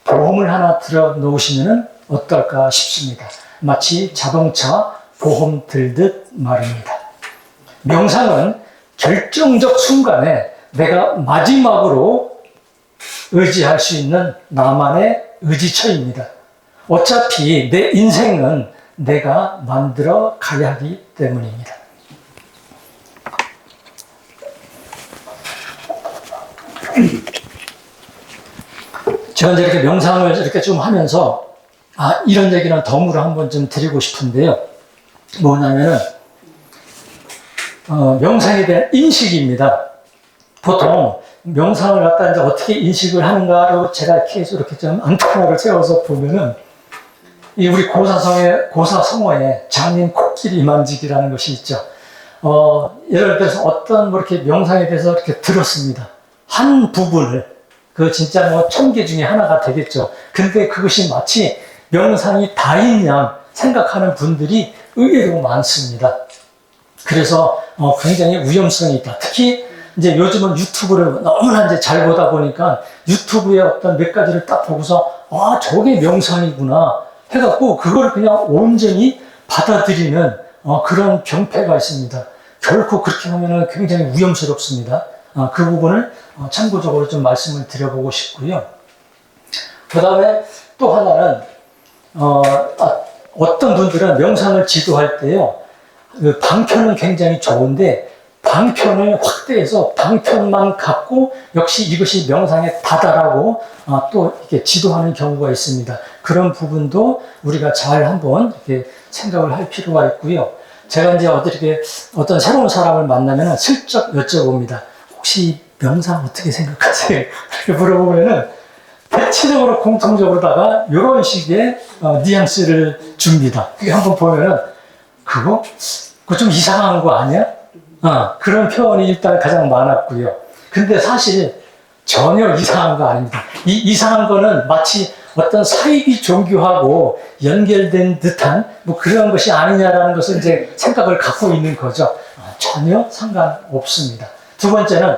보험을 하나 들어 놓으시면 어떨까 싶습니다. 마치 자동차 보험 들듯 말입니다. 명상은 결정적 순간에 내가 마지막으로 의지할 수 있는 나만의 의지처입니다. 어차피 내 인생은 내가 만들어 가야 하기 때문입니다. 제가 이제 이렇게 명상을 이렇게 좀 하면서 이런 얘기는 덤으로 한번 좀 드리고 싶은데요. 뭐냐면은 명상에 대한 인식입니다. 보통 명상을 갖다 이제 어떻게 인식을 하는가라고 제가 계속 이렇게 좀 안테나를 세워서 보면은 우리 고사성어에 장님 코끼리 만지기라는 것이 있죠. 예를 들어서 어떤 뭐 이렇게 명상에 대해서 이렇게 들었습니다. 한 부분을, 그 진짜 뭐 1000개 중에 하나가 되겠죠. 근데 그것이 마치 명상이 다인 양 생각하는 분들이 의외로 많습니다. 그래서 굉장히 위험성이 있다. 특히 이제 요즘은 유튜브를 너무나 이제 잘 보다 보니까 유튜브에 어떤 몇 가지를 딱 보고서 저게 명상이구나 해갖고 그걸 그냥 온전히 받아들이는 그런 병폐가 있습니다. 결코 그렇게 하면 굉장히 위험스럽습니다. 그 부분을 참고적으로 좀 말씀을 드려보고 싶고요. 그 다음에 또 하나는 어떤 분들은 명상을 지도할 때요, 그 방편은 굉장히 좋은데 방편을 확대해서 방편만 갖고 역시 이것이 명상의 다다라고 또 이렇게 지도하는 경우가 있습니다. 그런 부분도 우리가 잘 한번 이렇게 생각을 할 필요가 있고요. 제가 이제 어떤 새로운 사람을 만나면 슬쩍 여쭤봅니다. 혹시 명상 어떻게 생각하세요? 이렇게 물어보면은 대체적으로 공통적으로다가 이런 식의 뉘앙스를 줍니다. 그게 한번 보면은 그거 좀 이상한 거 아니야? 그런 표현이 일단 가장 많았고요. 근데 사실 전혀 이상한 거 아닙니다. 이 이상한 거는 마치 어떤 사이비 종교하고 연결된 듯한 뭐 그런 것이 아니냐라는 것을 이제 생각을 갖고 있는 거죠. 전혀 상관없습니다. 두 번째는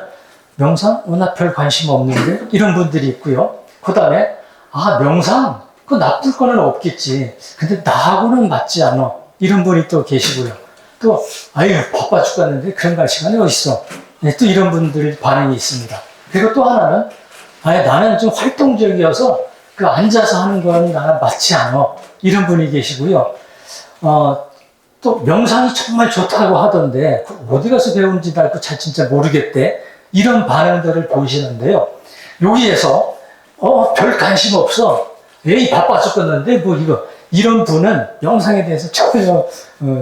명상? 나 별 관심 없는데? 이런 분들이 있고요. 그 다음에 명상? 그 나쁠 거는 없겠지. 근데 나하고는 맞지 않아. 이런 분이 또 계시고요. 또 아유 바빠 죽겠는데 그런 갈 시간이 어딨어. 네, 또 이런 분들 반응이 있습니다. 그리고 또 하나는 나는 좀 활동적이어서 그 앉아서 하는 건 나는 맞지 않아. 이런 분이 계시고요. 또 명상이 정말 좋다고 하던데 어디 가서 배운지 나도 잘 진짜 모르겠대. 이런 반응들을 보이시는데요. 여기에서 별 관심 없어. 에이 바빠 죽겠는데 뭐 이런 분은 명상에 대해서 전혀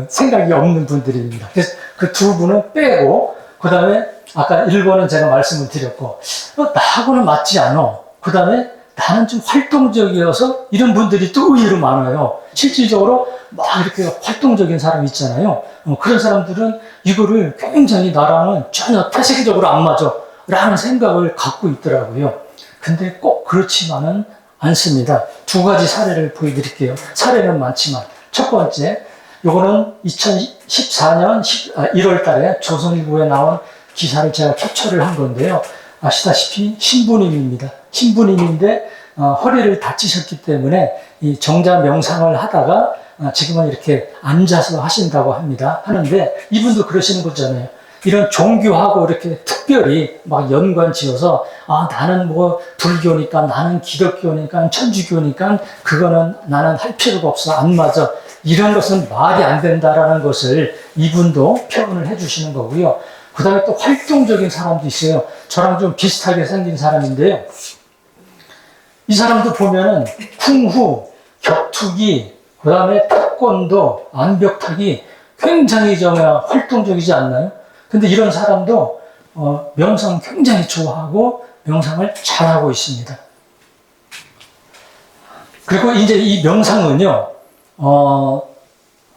생각이 없는 분들입니다. 그래서 그 두 분은 빼고 그 다음에 아까 1번은 제가 말씀을 드렸고 나하고는 맞지 않아. 그 다음에 나는 좀 활동적이어서 이런 분들이 또 의외로 많아요. 실질적으로 막 이렇게 활동적인 사람 있잖아요. 그런 사람들은 이거를 굉장히 나랑은 전혀 태생적으로 안 맞아 라는 생각을 갖고 있더라고요. 근데 꼭 그렇지만은 않습니다. 두 가지 사례를 보여드릴게요. 사례는 많지만 첫 번째, 요거는 2014년 1월 달에 조선일보에 나온 기사를 제가 캡처를 한 건데요. 아시다시피 신부님입니다. 신부님인데 허리를 다치셨기 때문에 이 정자 명상을 하다가 지금은 이렇게 앉아서 하신다고 하는데 이분도 그러시는 거잖아요. 이런 종교하고 이렇게 특별히 막 연관 지어서 나는 뭐 불교니까 나는 기독교니까 천주교니까 그거는 나는 할 필요가 없어 안 맞아 이런 것은 말이 안 된다라는 것을 이분도 표현을 해주시는 거고요. 그 다음에 또 활동적인 사람도 있어요. 저랑 좀 비슷하게 생긴 사람인데요. 이 사람도 보면은 쿵후, 격투기, 그 다음에 태권도, 암벽타기 굉장히 정말 활동적이지 않나요? 근데 이런 사람도 명상 굉장히 좋아하고 명상을 잘하고 있습니다. 그리고 이제 이 명상은요,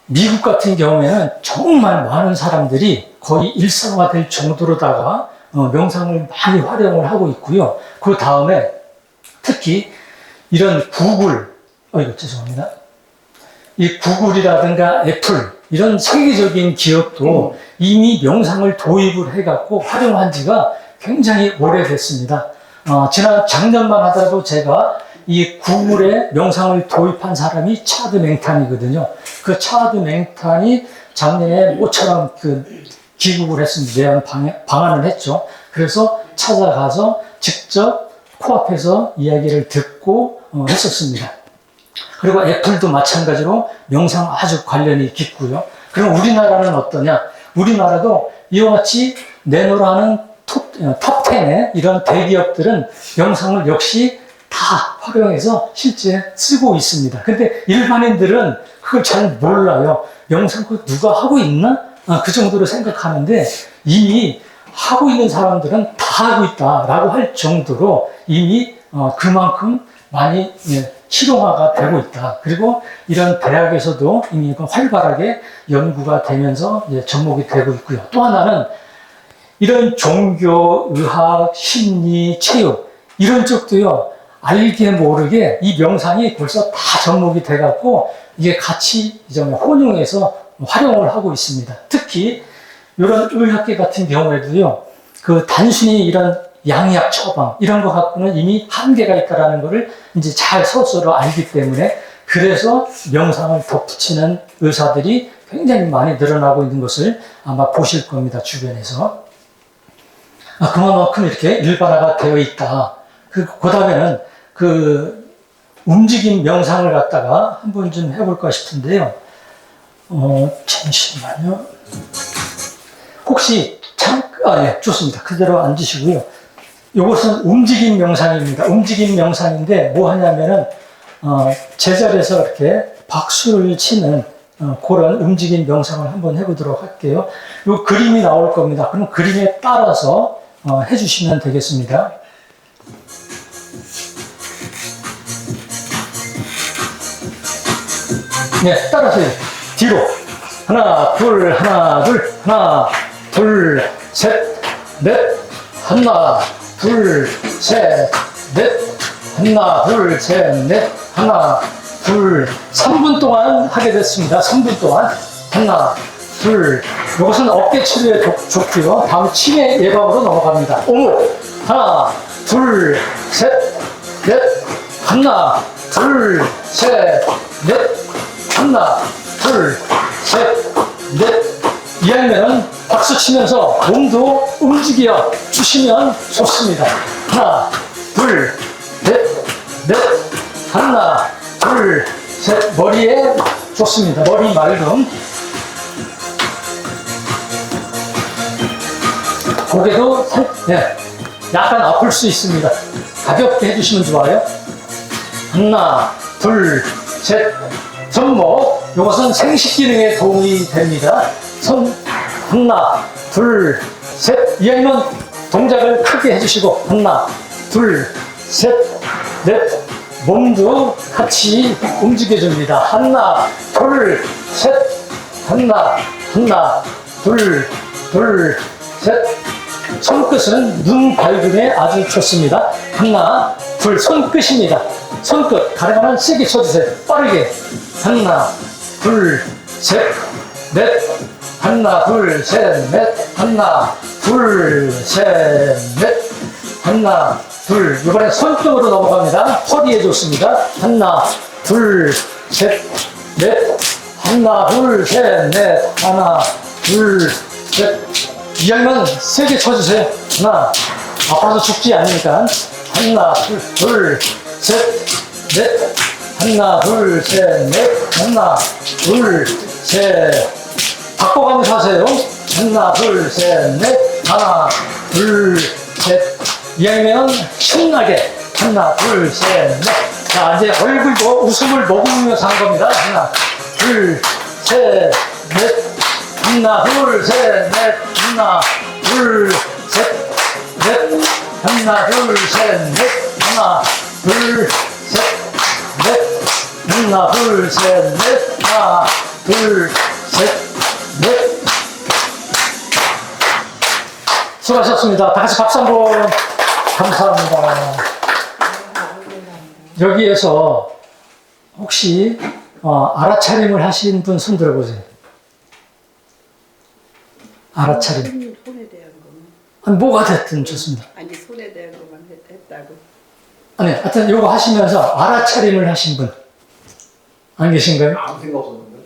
미국 같은 경우에는 정말 많은 사람들이 거의 일상화될 정도로다가 명상을 많이 활용을 하고 있고요. 그 다음에 특히 이런 죄송합니다. 이 구글이라든가 애플 이런 세계적인 기업도 이미 명상을 도입을 해갖고 활용한 지가 굉장히 오래됐습니다. 작년만 하더라도 제가 이 구글에 명상을 도입한 사람이 차드 맹탄이거든요. 그 차드 맹탄이 작년에 모처럼 귀국을 했습니다. 방한을 했죠. 그래서 찾아가서 직접 코앞에서 이야기를 듣고 했었습니다. 그리고 애플도 마찬가지로 명상 아주 관련이 깊고요. 그럼 우리나라는 어떠냐? 우리나라도 이와 같이 내노라는 탑10의 이런 대기업들은 명상을 역시 다 활용해서 실제 쓰고 있습니다. 근데 일반인들은 그걸 잘 몰라요. 명상 그거 누가 하고 있나? 그 정도로 생각하는데 이미 하고 있는 사람들은 다 하고 있다라고 할 정도로 이미 그만큼 많이 실용화가 되고 있다. 그리고 이런 대학에서도 이미 활발하게 연구가 되면서 접목이 되고 있고요. 또 하나는 이런 종교, 의학, 심리, 체육 이런 쪽도요. 알게 모르게 이 명상이 벌써 다 접목이 돼갖고 이게 같이 혼용해서 활용을 하고 있습니다. 특히 이런 의학계 같은 경우에도요. 단순히 이런 양약 처방 이런 거 갖고는 이미 한계가 있다라는 것을 이제 잘 스스로 알기 때문에 그래서 명상을 덧붙이는 의사들이 굉장히 많이 늘어나고 있는 것을 아마 보실 겁니다. 주변에서. 그만큼 이렇게 일반화가 되어 있다. 그 다음에는 움직임 명상을 갖다가 한번 좀 해볼까 싶은데요. 잠시만요. 혹시 좋습니다. 그대로 앉으시고요. 이것은 움직임 명상입니다. 움직임 명상인데 뭐 하냐면은 제자리에서 이렇게 박수를 치는 그런 움직임 명상을 한번 해보도록 할게요. 이 그림이 나올 겁니다. 그럼 그림에 따라서 해주시면 되겠습니다. 네, 따라서 뒤로. 하나, 둘, 하나, 둘, 하나, 둘, 셋, 넷, 하나, 둘, 셋, 넷, 하나, 둘, 셋, 넷, 하나, 둘, 3분 동안 하게 됐습니다. 3분 동안. 하나, 둘, 이것은 어깨 치료에 좋고요. 다음 치매 예방으로 넘어갑니다. 오무, 하나, 둘, 셋, 넷, 하나, 둘, 셋, 넷, 하나, 둘, 셋, 넷. 이왕이면 박수 치면서 몸도 움직여 주시면 좋습니다. 하나, 둘, 넷, 넷, 하나, 둘, 셋. 머리에 좋습니다. 머리 맑음. 고개도 네, 약간 아플 수 있습니다. 가볍게 해주시면 좋아요. 하나, 둘, 셋. 손목. 이것은 생식 기능에 도움이 됩니다. 손 하나, 둘, 셋. 이왕이면 동작을 크게 해주시고 하나, 둘, 셋, 넷. 몸도 같이 움직여줍니다. 하나, 둘, 셋. 하나, 둘, 셋. 손끝은 눈 밝음에 아주 좋습니다. 하나, 둘, 손끝입니다. 손끝, 가르마는 세게 쳐주세요. 빠르게. 하나, 둘, 셋, 넷. 하나, 둘, 셋, 넷. 하나, 둘, 셋, 넷. 하나, 둘. 이번에 손등으로 넘어갑니다. 허리에 좋습니다. 하나, 둘, 셋, 넷. 하나, 둘, 셋, 넷. 하나, 둘, 셋. 이왕이면 세게 쳐주세요. 하나, 아파서 죽지 않으니까. 하나, 둘, 셋, 넷. 하나, 둘, 셋, 넷. 하나, 둘, 셋. 바꿔가면서 하세요. 하나, 둘, 셋, 넷. 하나, 둘, 셋. 이왕이면 신나게. 하나, 둘, 셋, 넷. 자, 이제 얼굴도 웃음을 머금으면서 한 겁니다. 하나, 둘, 셋, 넷. 하나, 둘, 셋, 넷. 하나, 둘, 셋, 넷. 하나, 둘, 셋, 넷. 하나, 둘, 셋, 넷. 하나, 둘, 셋, 넷. 하나, 둘, 셋, 넷. 수고하셨습니다. 다 같이 박수 한번. 감사합니다. 여기에서 혹시 알아차림을 하신 분 손 들어보세요. 알아차림. 손에 대한 것만. 아니, 뭐가 됐든 좋습니다. 아니 손에 대한 것만 했다고. 아니, 하여튼 요거 하시면서 알아차림을 하신 분 안 계신가요? 아무 생각 없었는데.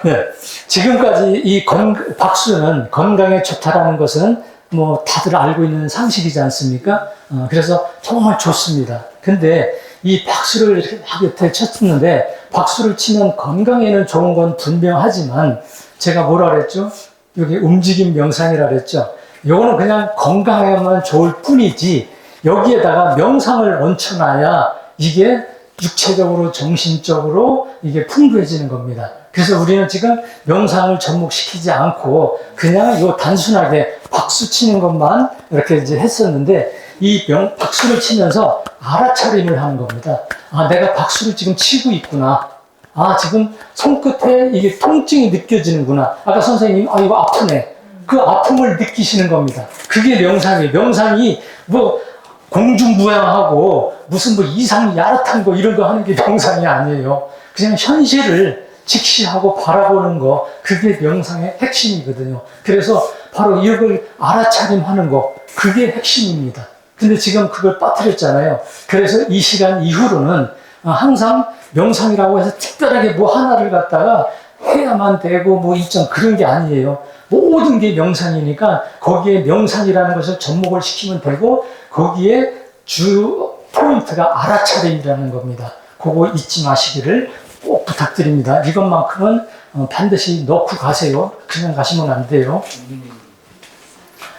네. 지금까지 이 박수는 건강에 좋다라는 것은 뭐 다들 알고 있는 상식이지 않습니까? 그래서 정말 좋습니다. 근데 이 박수를 이렇게 막 옆에 쳤는데 박수를 치면 건강에는 좋은 건 분명하지만 제가 뭐라 그랬죠? 여기 움직임 명상이라 그랬죠? 요거는 그냥 건강에만 좋을 뿐이지 여기에다가 명상을 얹혀놔야 이게 육체적으로 정신적으로 이게 풍부해지는 겁니다. 그래서 우리는 지금 명상을 접목시키지 않고 그냥 요 단순하게 박수 치는 것만 이렇게 이제 했었는데 이 박수를 치면서 알아차림을 하는 겁니다. 아, 내가 박수를 지금 치고 있구나. 아, 지금 손끝에 이게 통증이 느껴지는구나. 아까 선생님, 아, 이거 아프네. 그 아픔을 느끼시는 겁니다. 그게 명상이에요. 명상이 뭐 공중부양하고 무슨 뭐 이상 야릇한 거 이런 거 하는 게 명상이 아니에요. 그냥 현실을 직시하고 바라보는 거, 그게 명상의 핵심이거든요. 그래서 바로 이걸 알아차림하는 거, 그게 핵심입니다. 근데 지금 그걸 빠뜨렸잖아요. 그래서 이 시간 이후로는 항상 명상이라고 해서 특별하게 뭐 하나를 갖다가 해야만 되고 뭐 일정 그런 게 아니에요. 모든 게 명상이니까 거기에 명상이라는 것을 접목을 시키면 되고 거기에 주 포인트가 알아차림이라는 겁니다. 그거 잊지 마시기를 꼭 부탁드립니다. 이것만큼은 반드시 넣고 가세요. 그냥 가시면 안 돼요.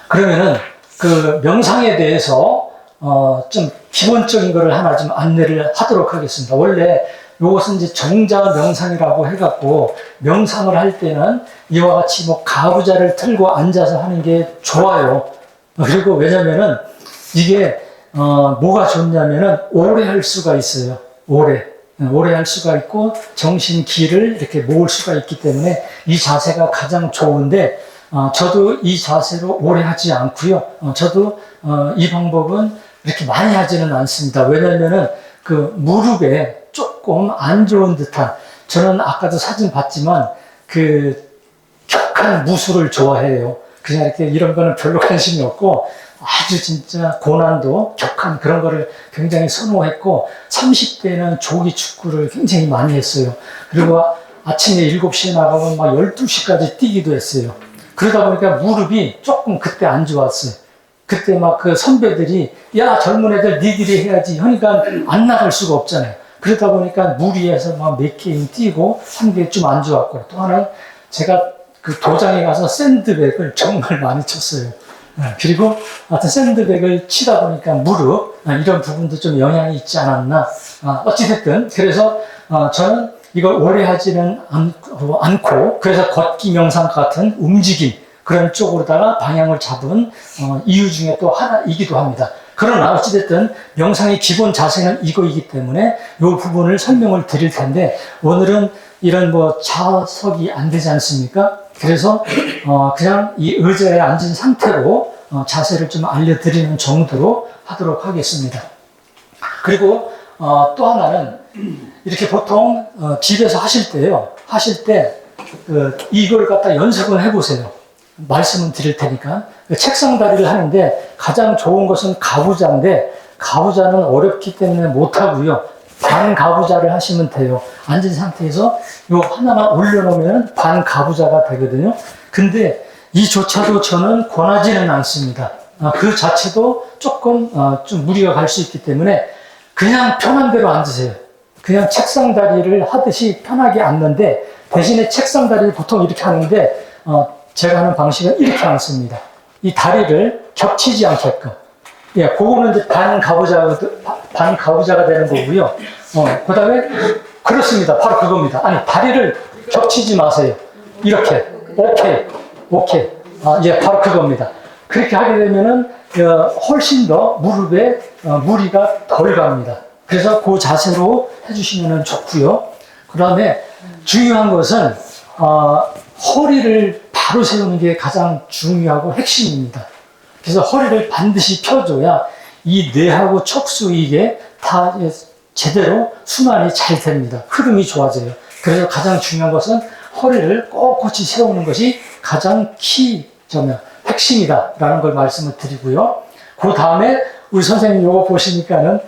그러면은 그 명상에 대해서 좀 기본적인 거를 하나 좀 안내를 하도록 하겠습니다. 원래 이것은 이제 정자 명상이라고 해갖고 명상을 할 때는 이와 같이 뭐 가부좌를 틀고 앉아서 하는 게 좋아요. 그리고 왜냐면은 이게 뭐가 좋냐면은 오래 할 수가 있어요. 오래. 오래 할 수가 있고 정신 기를 이렇게 모을 수가 있기 때문에 이 자세가 가장 좋은데 저도 이 자세로 오래 하지 않고요. 저도 이 방법은 이렇게 많이 하지는 않습니다. 왜냐면은 그 무릎에 조금 안 좋은 듯한, 저는 아까도 사진 봤지만 그 격한 무술을 좋아해요. 그냥 이렇게 이런 거는 별로 관심이 없고 아주 진짜 고난도 격한 그런 거를 굉장히 선호했고 30대에는 조기 축구를 굉장히 많이 했어요. 그리고 아침에 7시에 나가면 막 12시까지 뛰기도 했어요. 그러다 보니까 무릎이 조금 그때 안 좋았어요. 그때 막 그 선배들이 야 젊은 애들 니들이 해야지 하니까 안 나갈 수가 없잖아요. 그러다 보니까 무리해서 막 몇 게임 뛰고 한 게 좀 안 좋았고, 또 하나는 제가 그 도장에 가서 샌드백을 정말 많이 쳤어요. 그리고 하여튼 샌드백을 치다 보니까 무릎 이런 부분도 좀 영향이 있지 않았나. 어찌됐든 그래서 저는 이걸 오래 하지는 않고 그래서 걷기 명상 같은 움직임 그런 쪽으로다가 방향을 잡은 이유 중에 또 하나이기도 합니다. 그러나 어찌됐든 명상의 기본 자세는 이거이기 때문에 이 부분을 설명을 드릴 텐데, 오늘은 이런 뭐 좌석이 안 되지 않습니까? 그래서 그냥 이 의자에 앉은 상태로 자세를 좀 알려드리는 정도로 하도록 하겠습니다. 그리고 또 하나는 이렇게 보통 집에서 하실 때요, 하실 때 이걸 갖다 연습을 해보세요. 말씀은 드릴 테니까. 책상 다리를 하는데 가장 좋은 것은 가부좌인데, 가부좌는 어렵기 때문에 못하고요. 반가부좌를 하시면 돼요. 앉은 상태에서 요 하나만 올려놓으면 반가부좌가 되거든요. 근데 이조차도 저는 권하지는 않습니다. 그 자체도 조금 좀 무리가 갈 수 있기 때문에 그냥 편한 대로 앉으세요. 그냥 책상 다리를 하듯이 편하게 앉는데, 대신에 책상 다리를 보통 이렇게 하는데 제가 하는 방식은 이렇게 앉습니다. 이 다리를 겹치지 않게끔. 예, 그거는 이제 반가부좌가 되는 거고요. 그 다음에, 그렇습니다. 바로 그겁니다. 아니, 다리를 겹치지 마세요. 이렇게. 오케이. 예, 바로 그겁니다. 그렇게 하게 되면은, 훨씬 더 무릎에 무리가 덜 갑니다. 그래서 그 자세로 해주시면 좋고요. 그 다음에 중요한 것은, 허리를 바로 세우는 게 가장 중요하고 핵심입니다. 그래서 허리를 반드시 펴줘야 이 뇌하고 척수 이게 다 제대로 순환이 잘 됩니다. 흐름이 좋아져요. 그래서 가장 중요한 것은 허리를 꼿꼿이 세우는 것이 가장 핵심이다라는 걸 말씀을 드리고요. 그 다음에 우리 선생님 요거 보시니까는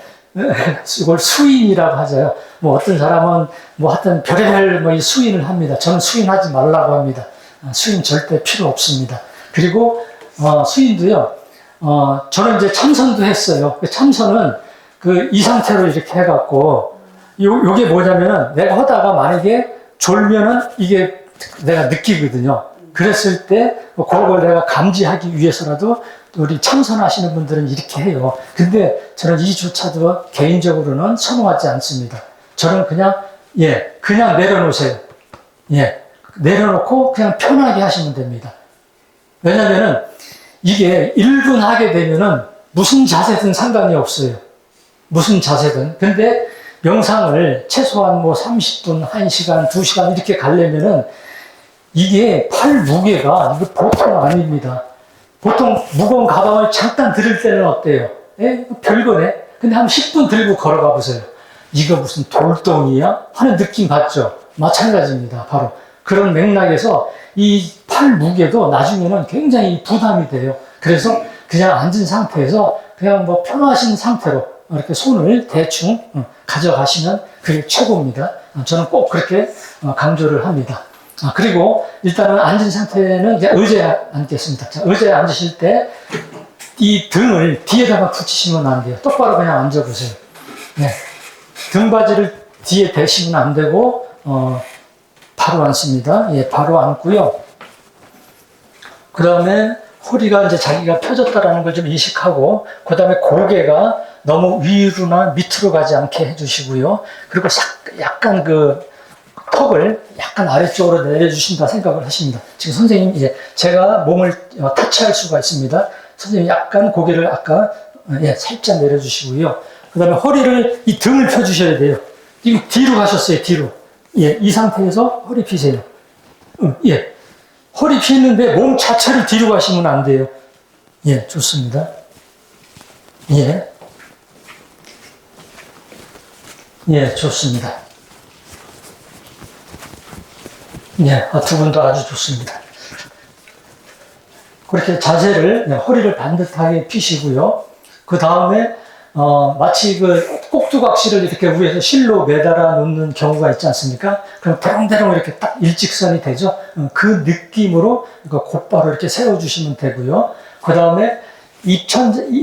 이걸 수인이라고 하죠. 뭐 어떤 사람은 뭐 하여튼 별의별 뭐 수인을 합니다. 저는 수인하지 말라고 합니다. 수인 절대 필요 없습니다. 그리고 수인도요. 저는 이제 참선도 했어요. 참선은 이 상태로 이렇게 해갖고 요게 뭐냐면은 내가 하다가 만약에 졸면은 이게 내가 느끼거든요. 그랬을 때 그걸 내가 감지하기 위해서라도 우리 참선하시는 분들은 이렇게 해요. 근데 저는 이조차도 개인적으로는 선호하지 않습니다. 저는 그냥 내려놓으세요. 내려놓고 그냥 편하게 하시면 됩니다. 왜냐면은 이게 1분 하게 되면은 무슨 자세든 상관이 없어요. 무슨 자세든. 근데 명상을 최소한 뭐 30분, 1시간, 2시간 이렇게 가려면은 이게 팔 무게가 이거 보통 아닙니다. 보통 무거운 가방을 잠깐 들을 때는 어때요? 별거네. 근데 한 10분 들고 걸어가 보세요. 이거 무슨 돌덩이야? 하는 느낌 받죠? 마찬가지입니다. 바로 그런 맥락에서 이 팔 무게도 나중에는 굉장히 부담이 돼요. 그래서 그냥 앉은 상태에서 그냥 뭐 편하신 상태로 이렇게 손을 대충 가져가시면 그게 최고입니다. 저는 꼭 그렇게 강조를 합니다. 그리고 일단은 앉은 상태는 이제 의자에 앉겠습니다. 자, 의자에 앉으실 때 이 등을 뒤에다가 붙이시면 안 돼요. 똑바로 그냥 앉아보세요. 네. 등받이를 뒤에 대시면 안 되고, 바로 앉습니다. 예, 바로 앉고요. 그 다음에 허리가 이제 자기가 펴졌다라는 걸 좀 인식하고, 그 다음에 고개가 너무 위로나 밑으로 가지 않게 해주시고요. 그리고 약간 턱을 약간 아래쪽으로 내려주신다 생각을 하십니다. 지금 선생님 이제 제가 몸을 터치할 수가 있습니다. 선생님 약간 고개를 살짝 내려주시고요. 그 다음에 허리를, 이 등을 펴주셔야 돼요. 지금 뒤로 가셨어요, 뒤로. 예, 이 상태에서 허리 펴세요. 예. 허리 펴는데 몸 자체를 뒤로 가시면 안 돼요. 예, 좋습니다. 예. 예, 좋습니다. 예, 두 분도 아주 좋습니다. 그렇게 자세를, 네, 허리를 반듯하게 펴시고요. 그 다음에, 마치 그 꼭두각시를 이렇게 위에서 실로 매달아 놓는 경우가 있지 않습니까? 그럼 대롱대롱 이렇게 딱 일직선이 되죠? 그 느낌으로 곧바로 이렇게 세워주시면 되고요. 그 다음에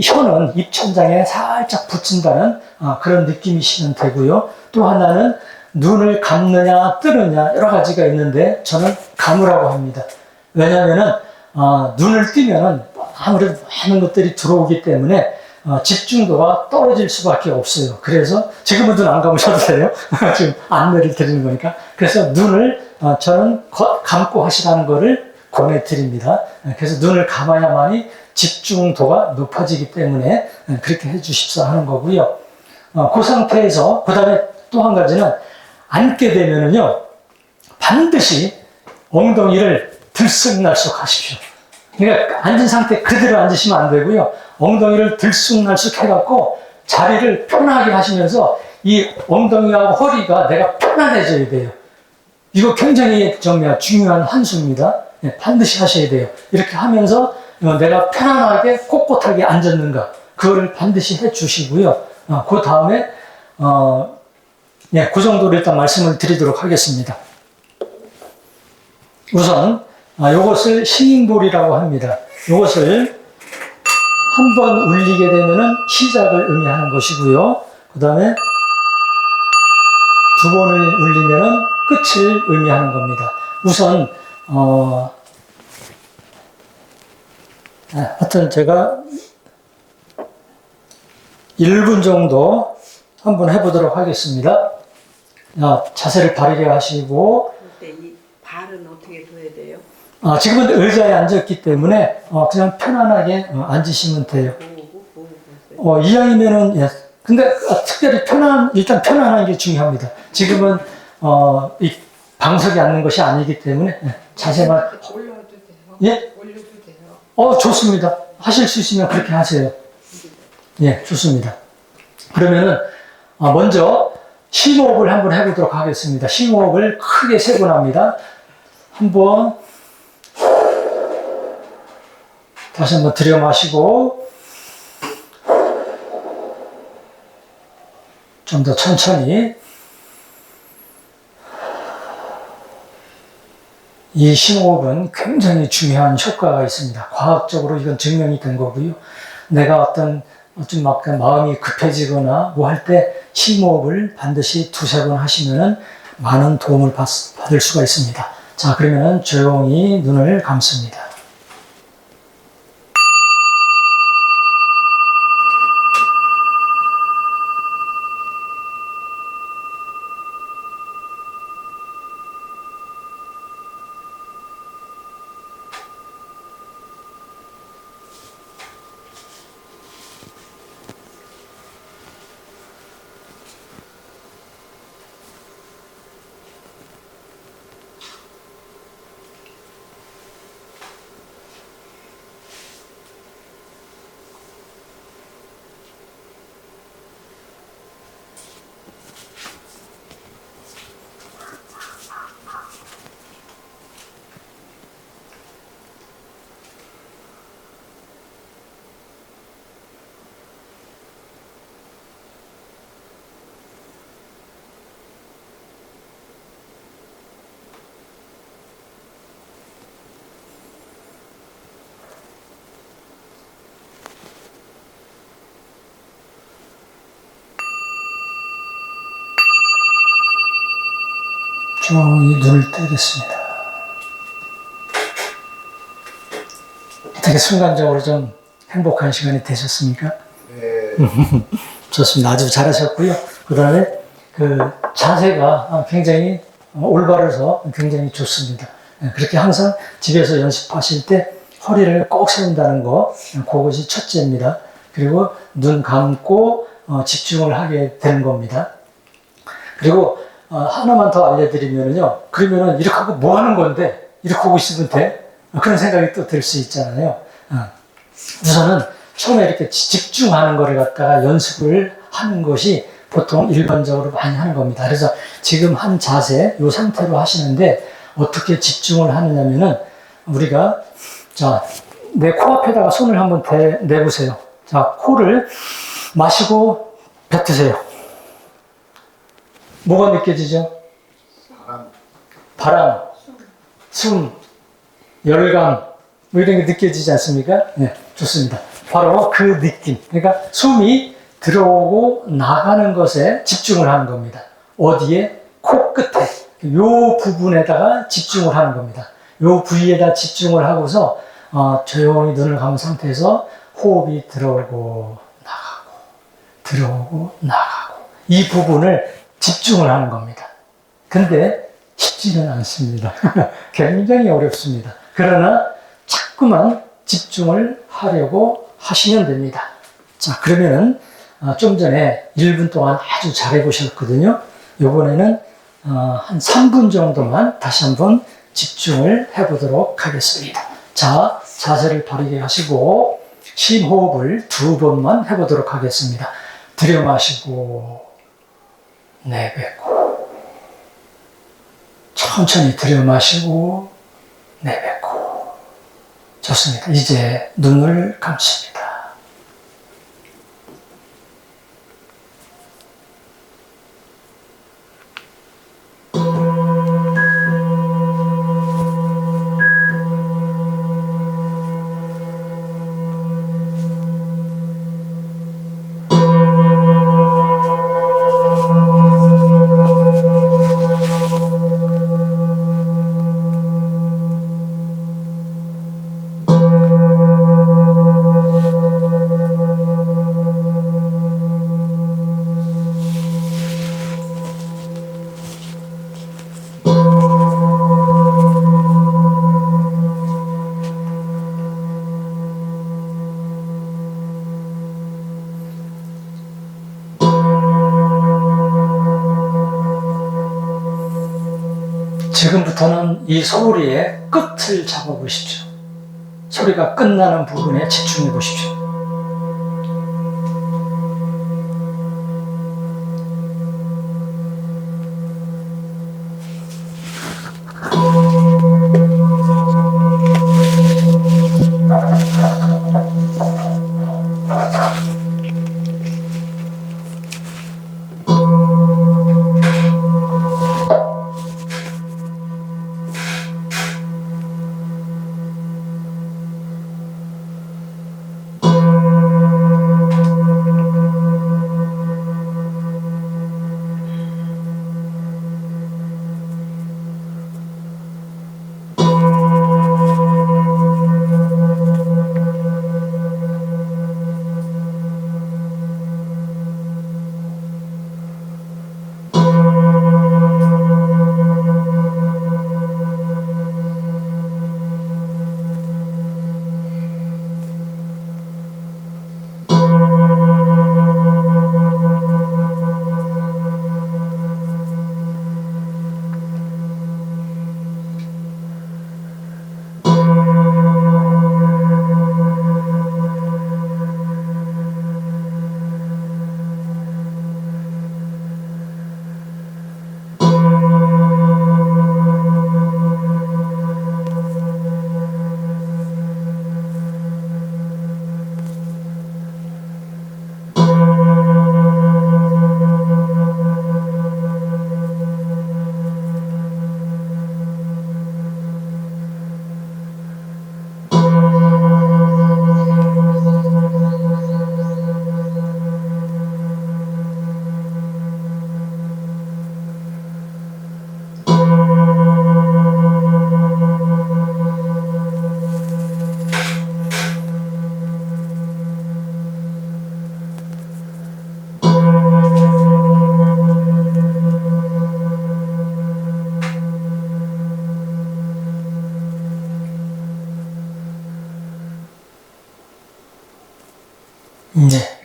혀는 입천장에 살짝 붙인다는 그런 느낌이시면 되고요. 또 하나는 눈을 감느냐 뜨느냐 여러 가지가 있는데 저는 감으라고 합니다. 왜냐하면은 눈을 뜨면은 아무래도 많은 것들이 들어오기 때문에 집중도가 떨어질 수밖에 없어요. 그래서 지금은 눈 안 감으셔도 돼요. 지금 안내를 드리는 거니까. 그래서 눈을 저는 감고 하시라는 거를 권해드립니다. 그래서 눈을 감아야만이 집중도가 높아지기 때문에 그렇게 해주십사 하는 거고요. 그 상태에서 그 다음에 또 한 가지는 앉게 되면은요 반드시 엉덩이를 들쑥날쑥 하십시오. 그러니까 앉은 상태 그대로 앉으시면 안 되고요. 엉덩이를 들쑥날쑥 해갖고 자리를 편하게 하시면서 이 엉덩이하고 허리가 내가 편안해져야 돼요. 이거 굉장히 중요한 한수입니다. 네, 반드시 하셔야 돼요. 이렇게 하면서 내가 편안하게 꼿꼿하게 앉았는가 그거를 반드시 해 주시고요. 그 다음에 네, 그 정도로 일단 말씀을 드리도록 하겠습니다. 우선 이것을 신ing볼이라고 합니다. 이것을 한번 울리게 되면은 시작을 의미하는 것이고요. 그 다음에 두 번을 울리면은 끝을 의미하는 겁니다. 우선 하여튼 제가 1분 정도 한번 해보도록 하겠습니다. 자세를 바르게 하시고 그때 이 발은 어떻게 둬야 돼요? 지금은 의자에 앉았기 때문에 그냥 편안하게 앉으시면 돼요. 이왕이면은 예. 근데 특별히 일단 편안한 게 중요합니다. 지금은 이 방석에 앉는 것이 아니기 때문에 자세만 올려도 돼요? 예? 올려도 돼요? 좋습니다. 하실 수 있으면 그렇게 하세요. 예, 좋습니다. 그러면은 먼저 심호흡을 한번 해보도록 하겠습니다. 심호흡을 크게 3번 합니다. 한번 다시 한번 들여 마시고 좀 더 천천히. 이 심호흡은 굉장히 중요한 효과가 있습니다. 과학적으로 이건 증명이 된 거고요. 내가 좀 막 마음이 급해지거나 뭐 할 때 심호흡을 반드시 2-3번 하시면은 많은 도움을 받을 수가 있습니다. 자, 그러면 조용히 눈을 감습니다. 조용히 눈을 뜨겠습니다. 되게 순간적으로 좀 행복한 시간이 되셨습니까? 네. 좋습니다. 아주 잘하셨고요. 그 다음에 그 자세가 굉장히 올바라서 굉장히 좋습니다. 그렇게 항상 집에서 연습하실 때 허리를 꼭 세운다는 거, 그것이 첫째입니다. 그리고 눈 감고 집중을 하게 되는 겁니다. 그리고 하나만 더 알려드리면요. 그러면은 이렇게 하고 뭐 하는 건데? 이렇게 하고 있으면 돼? 그런 생각이 또 들 수 있잖아요. 우선은 처음에 이렇게 집중하는 거를 갖다가 연습을 하는 것이 보통 일반적으로 많이 하는 겁니다. 그래서 지금 한 자세, 이 상태로 하시는데 어떻게 집중을 하느냐면은 우리가 자, 내 코앞에다가 손을 한번 내보세요. 자, 코를 마시고 뱉으세요. 뭐가 느껴지죠? 바람, 숨, 열감, 뭐 이런 게 느껴지지 않습니까? 네, 좋습니다. 바로 그 느낌. 그러니까 숨이 들어오고 나가는 것에 집중을 하는 겁니다. 어디에? 코끝에. 요 부분에다가 집중을 하는 겁니다. 요 부위에다 집중을 하고서 조용히 눈을 감은 상태에서 호흡이 들어오고 나가고 들어오고 나가고 이 부분을 집중을 하는 겁니다. 근데 쉽지는 않습니다. 굉장히 어렵습니다. 그러나 자꾸만 집중을 하려고 하시면 됩니다. 자, 그러면은 좀 전에 1분 동안 아주 잘해 보셨거든요. 이번에는 한 3분 정도만 다시 한번 집중을 해보도록 하겠습니다. 자, 자세를 바르게 하시고 심호흡을 2번만 해보도록 하겠습니다. 들여 마시고 내뱉고 천천히 들여 마시고 내뱉고 좋습니다. 이제 눈을 감습니다. 지금부터는 이 소리의 끝을 잡아보십시오. 소리가 끝나는 부분에 집중해 보십시오.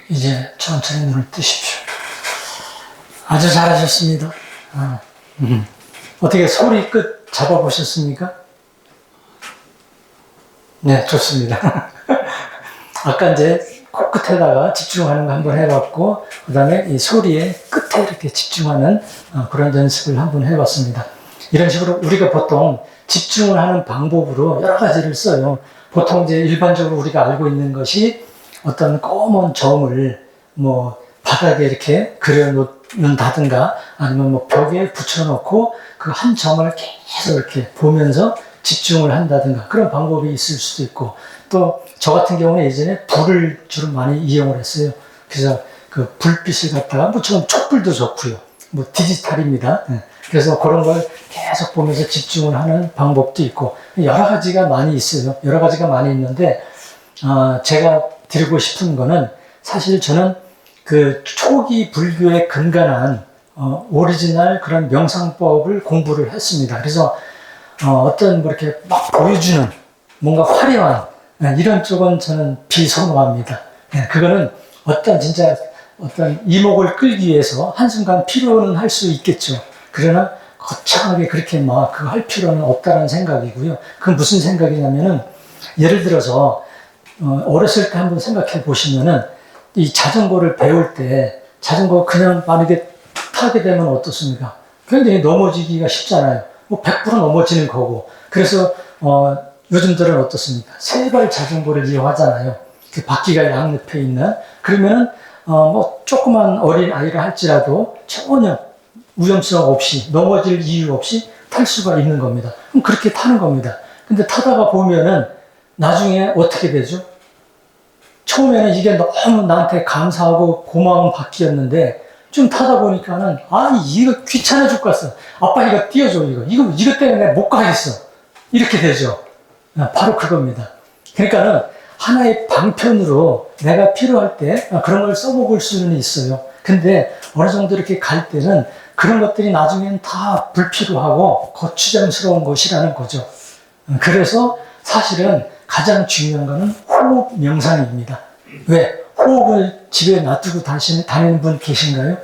이제 천천히 눈을 뜨십시오. 아주 잘하셨습니다. 아, 어떻게 소리 끝 잡아보셨습니까? 네, 좋습니다. 아까 이제 코끝에다가 집중하는 거 한번 해봤고, 그 다음에 이 소리의 끝에 이렇게 집중하는 그런 연습을 한번 해봤습니다. 이런 식으로 우리가 보통 집중을 하는 방법으로 여러 가지를 써요. 보통 이제 일반적으로 우리가 알고 있는 것이 어떤 검은 점을 뭐 바닥에 이렇게 그려놓는다든가 아니면 뭐 벽에 붙여놓고 그 한 점을 계속 이렇게 보면서 집중을 한다든가 그런 방법이 있을 수도 있고, 또 저 같은 경우는 예전에 불을 주로 많이 이용을 했어요. 그래서 그 불빛을 갖다가 뭐 저는 촛불도 좋고요. 뭐 디지털입니다. 그래서 그런 걸 계속 보면서 집중을 하는 방법도 있고 여러 가지가 많이 있어요. 여러 가지가 많이 있는데 제가 드리고 싶은 거는 사실 저는 그 초기 불교에 근간한 오리지널 그런 명상법을 공부를 했습니다. 그래서 어떤 뭐 이렇게 막 보여주는 뭔가 화려한 이런 쪽은 저는 비선호합니다. 그거는 진짜 어떤 이목을 끌기 위해서 한순간 필요는 할 수 있겠죠. 그러나 거창하게 그렇게 막 그거 할 필요는 없다는 생각이고요. 그건 무슨 생각이냐면은 예를 들어서 어렸을 때 한번 생각해 보시면은 이 자전거를 배울 때 자전거 그냥 만약에 타게 되면 어떻습니까? 굉장히 넘어지기가 쉽잖아요. 뭐 100% 넘어지는 거고. 그래서 요즘들은 어떻습니까? 세발 자전거를 이용하잖아요. 그 바퀴가 양옆에 있는. 그러면은 뭐 조그만 어린 아이를 할지라도 전혀 위험성 없이 넘어질 이유 없이 탈 수가 있는 겁니다. 그럼 그렇게 타는 겁니다. 근데 타다가 보면은 나중에 어떻게 되죠? 처음에는 이게 너무 나한테 감사하고 고마운 바퀴였는데 좀 타다 보니까는 이거 귀찮아 죽겠어. 아빠 이거 띄워줘. 이거 때문에 내가 못 가겠어. 이렇게 되죠. 바로 그겁니다. 그러니까는 하나의 방편으로 내가 필요할 때 그런 걸 써먹을 수는 있어요. 근데 어느 정도 이렇게 갈 때는 그런 것들이 나중엔 다 불필요하고 거추장스러운 것이라는 거죠. 그래서 사실은 가장 중요한 거는 호흡 명상입니다. 왜? 호흡을 집에 놔두고 다니는 분 계신가요?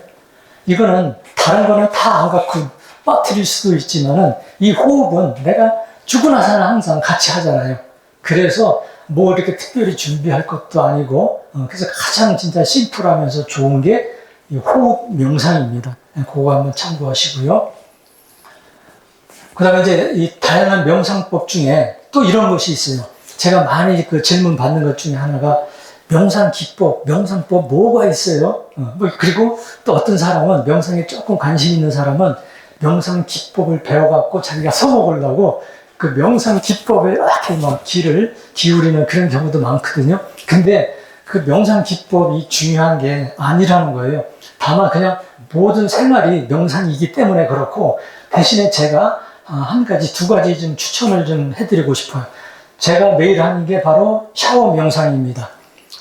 이거는 다른 거는 다 안 갖고 빠뜨릴 수도 있지만은 이 호흡은 내가 죽고 나서는 항상 같이 하잖아요. 그래서 뭐 이렇게 특별히 준비할 것도 아니고 그래서 가장 진짜 심플하면서 좋은 게 이 호흡 명상입니다. 그거 한번 참고하시고요. 그 다음에 이제 이 다양한 명상법 중에 또 이런 것이 있어요. 제가 많이 그 질문 받는 것 중에 하나가 명상 기법, 명상법 뭐가 있어요? 그리고 또 어떤 사람은 명상에 조금 관심 있는 사람은 명상 기법을 배워갖고 자기가 써먹으려고 그 명상 기법에 이렇게 막 귀를 기울이는 그런 경우도 많거든요. 근데 그 명상 기법이 중요한 게 아니라는 거예요. 다만 그냥 모든 생활이 명상이기 때문에 그렇고, 대신에 제가 두 가지 좀 추천을 좀 해드리고 싶어요. 제가 매일 하는 게 바로 샤워 명상입니다.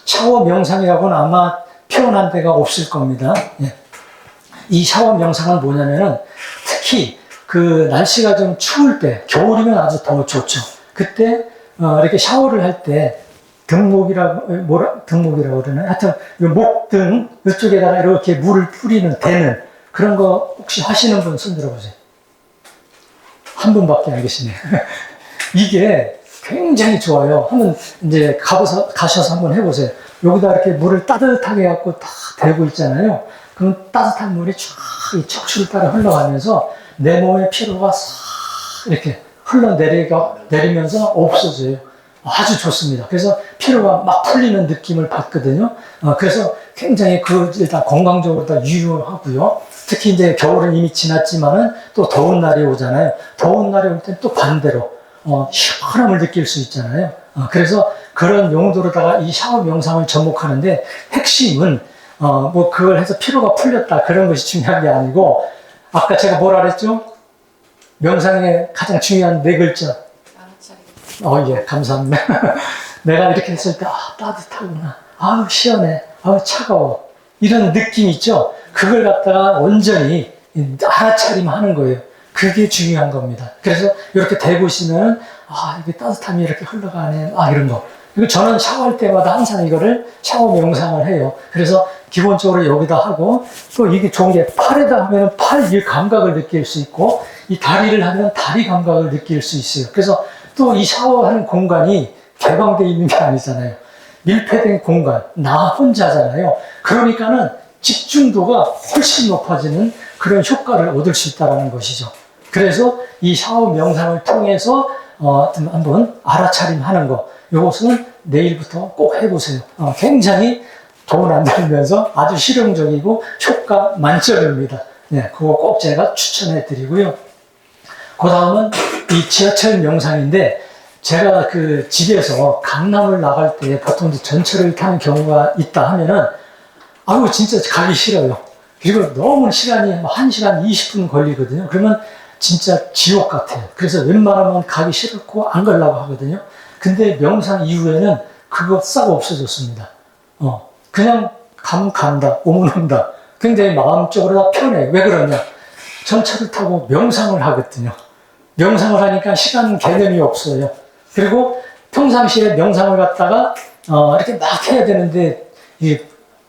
샤워 명상이라고는 아마 표현한 데가 없을 겁니다. 이 샤워 명상은 뭐냐면은 특히 그 날씨가 좀 추울 때, 겨울이면 아주 더 좋죠. 그때 이렇게 샤워를 할 때 등목이라고 그러나요? 하여튼 목등 이쪽에다가 이렇게 물을 대는 그런 거 혹시 하시는 분 손 들어보세요. 한 분밖에 안 계시네요. 이게 굉장히 좋아요. 한번 이제 가셔서 한번 해보세요. 여기다 이렇게 물을 따뜻하게 갖고 딱 대고 있잖아요. 그럼 따뜻한 물이 쫙 이 척추를 따라 흘러가면서 내 몸의 피로가 싹 이렇게 흘러내리면서 없어져요. 아주 좋습니다. 그래서 피로가 막 풀리는 느낌을 받거든요. 그래서 굉장히 일단 건강적으로 다 유효하고요. 특히 이제 겨울은 이미 지났지만은 또 더운 날이 오잖아요. 더운 날이 올 땐 또 반대로 시원함을 느낄 수 있잖아요. 그래서 그런 용도로다가 이 샤워 명상을 접목하는데 핵심은 뭐 그걸 해서 피로가 풀렸다 그런 것이 중요한 게 아니고, 아까 제가 뭐라 그랬죠? 명상의 가장 중요한 4글자. 예, 감사합니다. 내가 이렇게 했을 때, 따뜻하구나. 시원해. 차가워. 이런 느낌 있죠? 그걸 갖다가 온전히 알아차림 하는 거예요. 그게 중요한 겁니다. 그래서 이렇게 대고 있으면, 이게 따뜻함이 이렇게 흘러가네. 이런 거. 그리고 저는 샤워할 때마다 항상 이거를 샤워 명상을 해요. 그래서 기본적으로 여기다 하고, 또 이게 좋은 게 팔에다 하면 팔 이 감각을 느낄 수 있고, 이 다리를 하면 다리 감각을 느낄 수 있어요. 그래서 또 이 샤워하는 공간이 개방되어 있는 게 아니잖아요. 밀폐된 공간, 나 혼자잖아요. 그러니까는 집중도가 훨씬 높아지는 그런 효과를 얻을 수 있다는 것이죠. 그래서 이 샤워 명상을 통해서 한번 알아차림하는 거, 이것은 내일부터 꼭 해보세요. 굉장히 돈 안 들면서 아주 실용적이고 효과 만점입니다. 네, 그거 꼭 제가 추천해 드리고요. 그 다음은 이 지하철 명상인데, 제가 그 집에서 강남을 나갈 때 보통 전철을 타는 경우가 있다 하면은, 아우, 진짜 가기 싫어요. 그리고 너무 시간이 1시간 20분 걸리거든요. 그러면 진짜 지옥 같아요. 그래서 웬만하면 가기 싫고 안 가려고 하거든요. 근데 명상 이후에는 그거 싹 없어졌습니다. 그냥 가면 간다, 오면 온다. 굉장히 마음적으로 다 편해요. 왜 그러냐? 전철을 타고 명상을 하거든요. 명상을 하니까 시간 개념이 없어요. 그리고 평상시에 명상을 갖다가 이렇게 막 해야 되는데 이게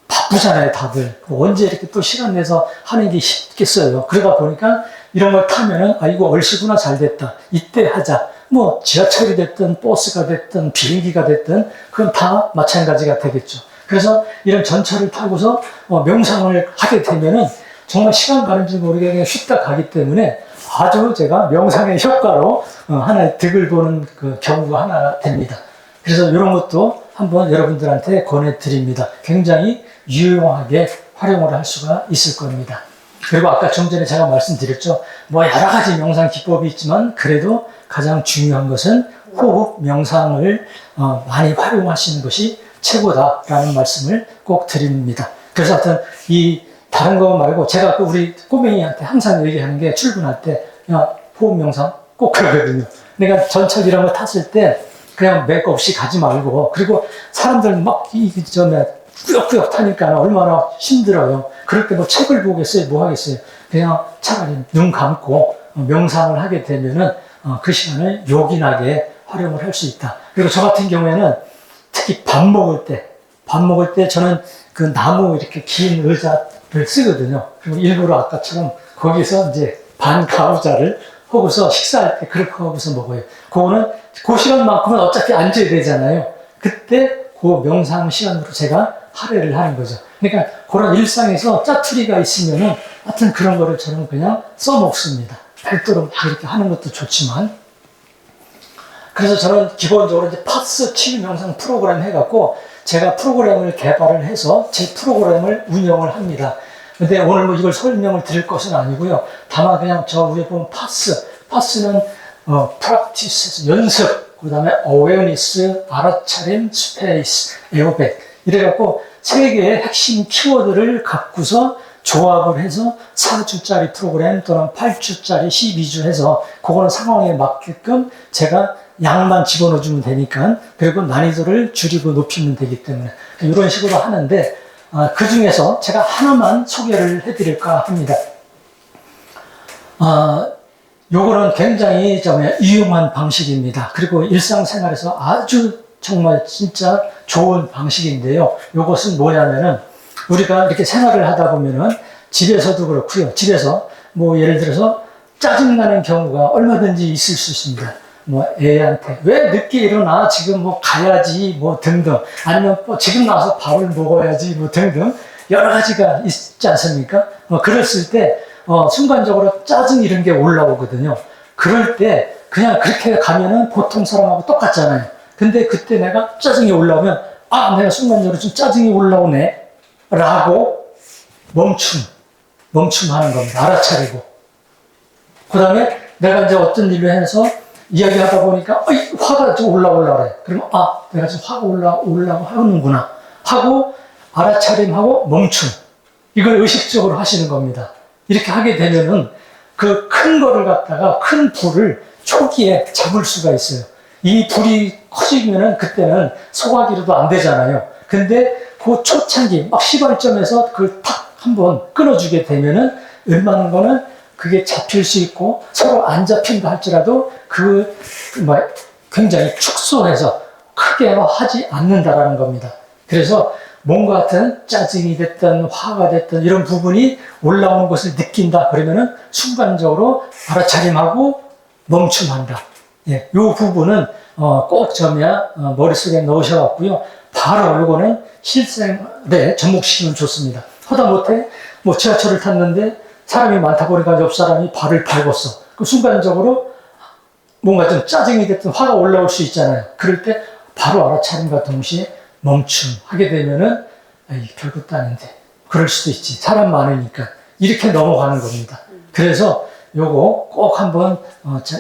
바쁘잖아요, 다들. 언제 이렇게 또 시간 내서 하는 게 쉽겠어요. 그러다 보니까 이런 걸 타면은, 이거 얼씨구나, 잘 됐다. 이때 하자. 뭐, 지하철이 됐든, 버스가 됐든, 비행기가 됐든, 그건 다 마찬가지가 되겠죠. 그래서 이런 전철을 타고서 명상을 하게 되면은 정말 시간 가는 줄 모르게 그냥 쉽다 가기 때문에 아주 제가 명상의 효과로 하나의 득을 보는 그 경우가 하나 됩니다. 그래서 이런 것도 한번 여러분들한테 권해드립니다. 굉장히 유용하게 활용을 할 수가 있을 겁니다. 그리고 아까 좀 전에 제가 말씀드렸죠. 뭐 여러 가지 명상 기법이 있지만 그래도 가장 중요한 것은 호흡 명상을 많이 활용하시는 것이 최고다라는 말씀을 꼭 드립니다. 그래서 하여튼 이 다른 거 말고 제가 우리 꼬맹이한테 항상 얘기하는 게, 출근할 때 야, 호흡 명상 꼭 그러거든요. 내가 전철 이런 거 탔을 때 그냥 맥 없이 가지 말고, 그리고 사람들 막 꾸역꾸역 타니까 얼마나 힘들어요. 그럴 때 뭐 책을 보겠어요? 뭐 하겠어요? 그냥 차라리 눈 감고 명상을 하게 되면은 그 시간을 요긴하게 활용을 할 수 있다. 그리고 저 같은 경우에는 특히 밥 먹을 때 저는 그 나무 이렇게 긴 의자를 쓰거든요. 그리고 일부러 아까처럼 거기서 이제 반 가우자를 하고서 식사할 때 그렇게 하고서 먹어요. 그거는 그 시간만큼은 어차피 앉아야 되잖아요. 그때 그 명상 시간으로 제가 할애를 하는 거죠. 그러니까 그런 일상에서 짜투리가 있으면은 하여튼 그런 거를 저는 그냥 써먹습니다. 별도로 이렇게 하는 것도 좋지만. 그래서 저는 기본적으로 이제 파스 치유 명상 프로그램 해갖고 제가 프로그램을 개발을 해서 제 프로그램을 운영을 합니다. 근데 오늘 뭐 이걸 설명을 드릴 것은 아니고요. 다만 그냥 저 위에 보면 파스는 practice, 연습, 그 다음에 awareness, 알아차림, space, 에어백. 이래갖고 세 개의 핵심 키워드를 갖고서 조합을 해서 4주짜리 프로그램 또는 8주짜리 12주 해서 그거는 상황에 맞게끔 제가 양만 집어넣어주면 되니까, 그리고 난이도를 줄이고 높이면 되기 때문에 이런 식으로 하는데, 그 중에서 제가 하나만 소개를 해드릴까 합니다. 요거는 굉장히 유용한 방식입니다. 그리고 일상생활에서 아주 정말 진짜 좋은 방식인데요. 요것은 뭐냐면은, 우리가 이렇게 생활을 하다 보면은 집에서도 그렇고요. 집에서 뭐 예를 들어서 짜증나는 경우가 얼마든지 있을 수 있습니다. 뭐 애한테 왜 늦게 일어나, 지금 뭐 가야지 뭐 등등, 아니면 뭐 지금 나와서 밥을 먹어야지 뭐 등등 여러 가지가 있지 않습니까? 그랬을 때 순간적으로 짜증 이런 게 올라오거든요. 그럴 때 그냥 그렇게 가면은 보통 사람하고 똑같잖아요. 근데 그때 내가 짜증이 올라오면 내가 순간적으로 좀 짜증이 올라오네 라고 멈춤하는 겁니다. 알아차리고, 그 다음에 내가 이제 어떤 일을 해서 이야기하다 보니까 화가 좀 올라오려고 그래. 그러면 내가 지금 화가 올라오려고 하는구나 하고 알아차림하고 멈춤, 이걸 의식적으로 하시는 겁니다. 이렇게 하게 되면은 그 큰 거를 갖다가, 큰 불을 초기에 잡을 수가 있어요. 이 불이 커지면은 그때는 소화기로도 안 되잖아요. 근데 그 초창기 막 시발점에서 그걸 탁 한번 끊어주게 되면은 웬만한 거는 그게 잡힐 수 있고, 서로 안 잡힌다 할지라도 굉장히 축소해서 크게 하지 않는다라는 겁니다. 그래서 뭔가 같은 짜증이 됐든 화가 됐든 이런 부분이 올라오는 것을 느낀다 그러면은 순간적으로 알아차림하고 멈춤한다. 예, 요 부분은 꼭 점야 머릿속에 넣으셔갖고요. 바로 요거는 실생활에 접목시키면 좋습니다. 하다못해 뭐 지하철을 탔는데 사람이 많다 보니까 옆 사람이 발을 밟았어. 그 순간적으로 뭔가 좀 짜증이 됐든 화가 올라올 수 있잖아요. 그럴 때 바로 알아차림과 동시에 멈춤하게 되면은 별것도 아닌데 그럴 수도 있지. 사람 많으니까 이렇게 넘어가는 겁니다. 그래서 요거 꼭 한번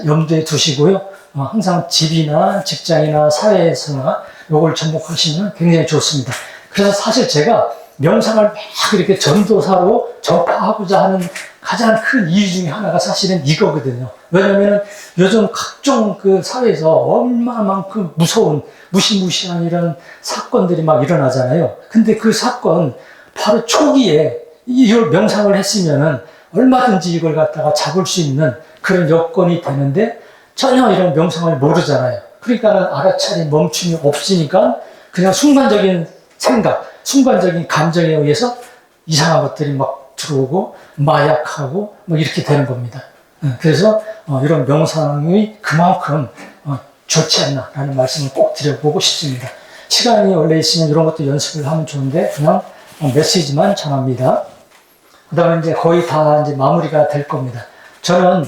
염두에 두시고요. 항상 집이나 직장이나 사회에서나 요걸 접목하시면 굉장히 좋습니다. 그래서 사실 제가 명상을 막 이렇게 전도사로 전파하고자 하는 가장 큰 이유 중에 하나가 사실은 이거거든요. 왜냐면은 요즘 각종 그 사회에서 얼마만큼 무서운 무시무시한 이런 사건들이 막 일어나잖아요. 근데 그 사건 바로 초기에 이걸 명상을 했으면은 얼마든지 이걸 갖다가 잡을 수 있는 그런 여건이 되는데 전혀 이런 명상을 모르잖아요. 그러니까 알아차림 멈춤이 없으니까 그냥 순간적인 생각, 순간적인 감정에 의해서 이상한 것들이 막 들어오고 마약하고 뭐 이렇게 되는 겁니다. 그래서 이런 명상이 그만큼 좋지 않나라는 말씀을 꼭 드려보고 싶습니다. 시간이 원래 있으면 이런 것도 연습을 하면 좋은데 그냥 메시지만 전합니다. 그 다음에 이제 거의 다 이제 마무리가 될 겁니다. 저는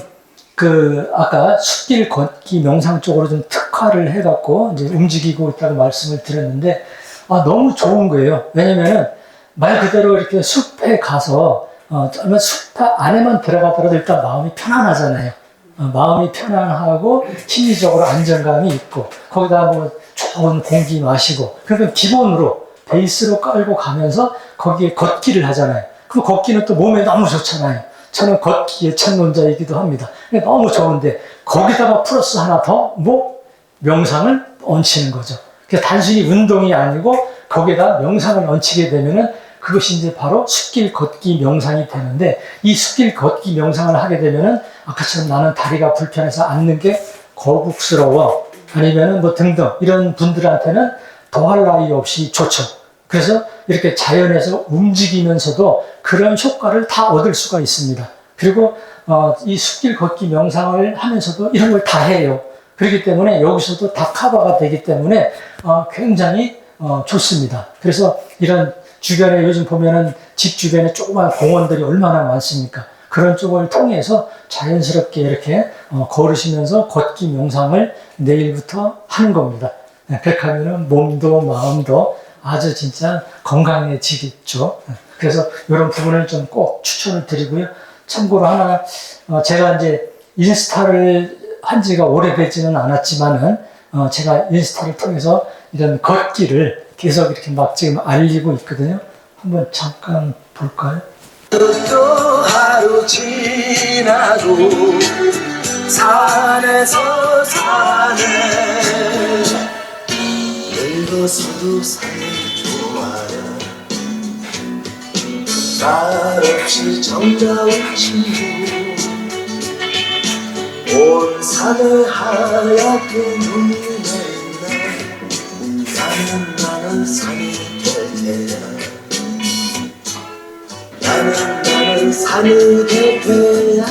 아까 숲길 걷기 명상 쪽으로 좀 특화를 해갖고 이제 움직이고 있다고 말씀을 드렸는데, 너무 좋은 거예요. 왜냐면은 말 그대로 이렇게 숲에 가서, 정말 숲 안에만 들어가더라도 일단 마음이 편안하잖아요. 마음이 편안하고 심리적으로 안정감이 있고, 거기다 뭐 좋은 공기 마시고, 그러니까 기본으로, 베이스로 깔고 가면서 거기에 걷기를 하잖아요. 그 걷기는 또 몸에 너무 좋잖아요. 저는 걷기의 천론자이기도 합니다. 너무 좋은데 거기다가 플러스 하나 더 명상을 얹히는 거죠. 그러니까 단순히 운동이 아니고 거기에다 명상을 얹히게 되면은 그것이 이제 바로 숲길 걷기 명상이 되는데, 이 숲길 걷기 명상을 하게 되면은 아까처럼 나는 다리가 불편해서 앉는 게 거북스러워 아니면은 뭐 등등 이런 분들한테는 더할 나위 없이 좋죠. 그래서 이렇게 자연에서 움직이면서도 그런 효과를 다 얻을 수가 있습니다. 그리고 이 숲길 걷기 명상을 하면서도 이런 걸 다 해요. 그렇기 때문에 여기서도 다 커버가 되기 때문에 굉장히 좋습니다. 그래서 이런 주변에 요즘 보면은 집 주변에 조그만 공원들이 얼마나 많습니까? 그런 쪽을 통해서 자연스럽게 이렇게 걸으시면서 걷기 명상을 내일부터 하는 겁니다. 그렇게 하면은 몸도 마음도 아주 진짜 건강해지겠죠. 그래서 이런 부분을 좀 꼭 추천을 드리고요. 참고로 하나, 제가 이제 인스타를 한 지가 오래되지는 않았지만은, 제가 인스타를 통해서 이런 걷기를 계속 이렇게 막 지금 알리고 있거든요. 한번 잠깐 볼까요? 또 하루 지나고 산에서 산에 늙어서도 산에 좋아요. 말없이 정다운 친구 온 산을 하얗게 눈이 내리나 나는 산이 될 테야. 나는 산이 될 테야.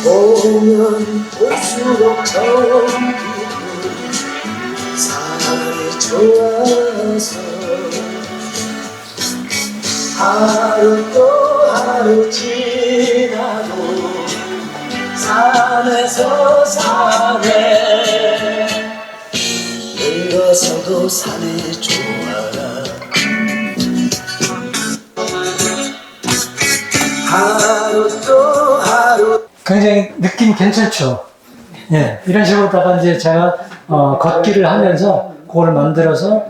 보면 볼수록 저 산이 좋아서 하루 또 하루 지나도 산에서 산에 늙어서도 산이 좋아. 하루 또 하루. 굉장히 느낌 괜찮죠? 예, 이런 식으로다가 이제 제가 걷기를 하면서 그걸 만들어서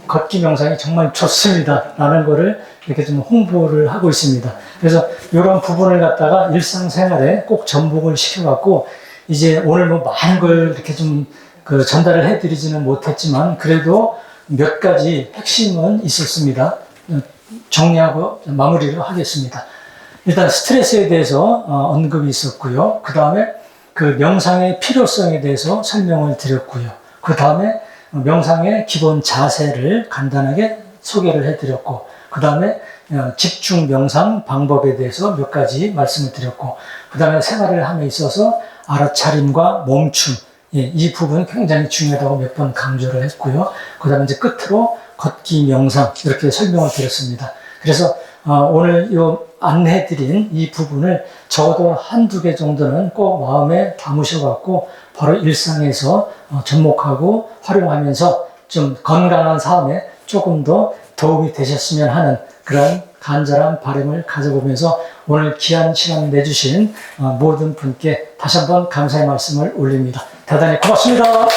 걷기 명상이 정말 좋습니다. 라는 거를 이렇게 좀 홍보를 하고 있습니다. 그래서 이런 부분을 갖다가 일상생활에 꼭 접목을 시켜갖고 이제 오늘 뭐 많은 걸 이렇게 좀 전달을 해드리지는 못했지만 그래도 몇 가지 핵심은 있었습니다. 정리하고 마무리를 하겠습니다. 일단 스트레스에 대해서 언급이 있었고요. 그 다음에 그 명상의 필요성에 대해서 설명을 드렸고요. 그 다음에 명상의 기본 자세를 간단하게 소개를 해드렸고, 그 다음에 집중 명상 방법에 대해서 몇 가지 말씀을 드렸고, 그 다음에 생활을 함에 있어서 알아차림과 멈춤, 이 부분 굉장히 중요하다고 몇 번 강조를 했고요. 그 다음에 이제 끝으로 걷기 명상 이렇게 설명을 드렸습니다. 그래서 오늘 요 안내해드린 이 부분을 적어도 한두 개 정도는 꼭 마음에 담으셔갖고 바로 일상에서 접목하고 활용하면서 좀 건강한 삶에 조금 더 도움이 되셨으면 하는 그런 간절한 바람을 가져보면서 오늘 귀한 시간 내주신 모든 분께 다시 한번 감사의 말씀을 올립니다. 대단히 고맙습니다.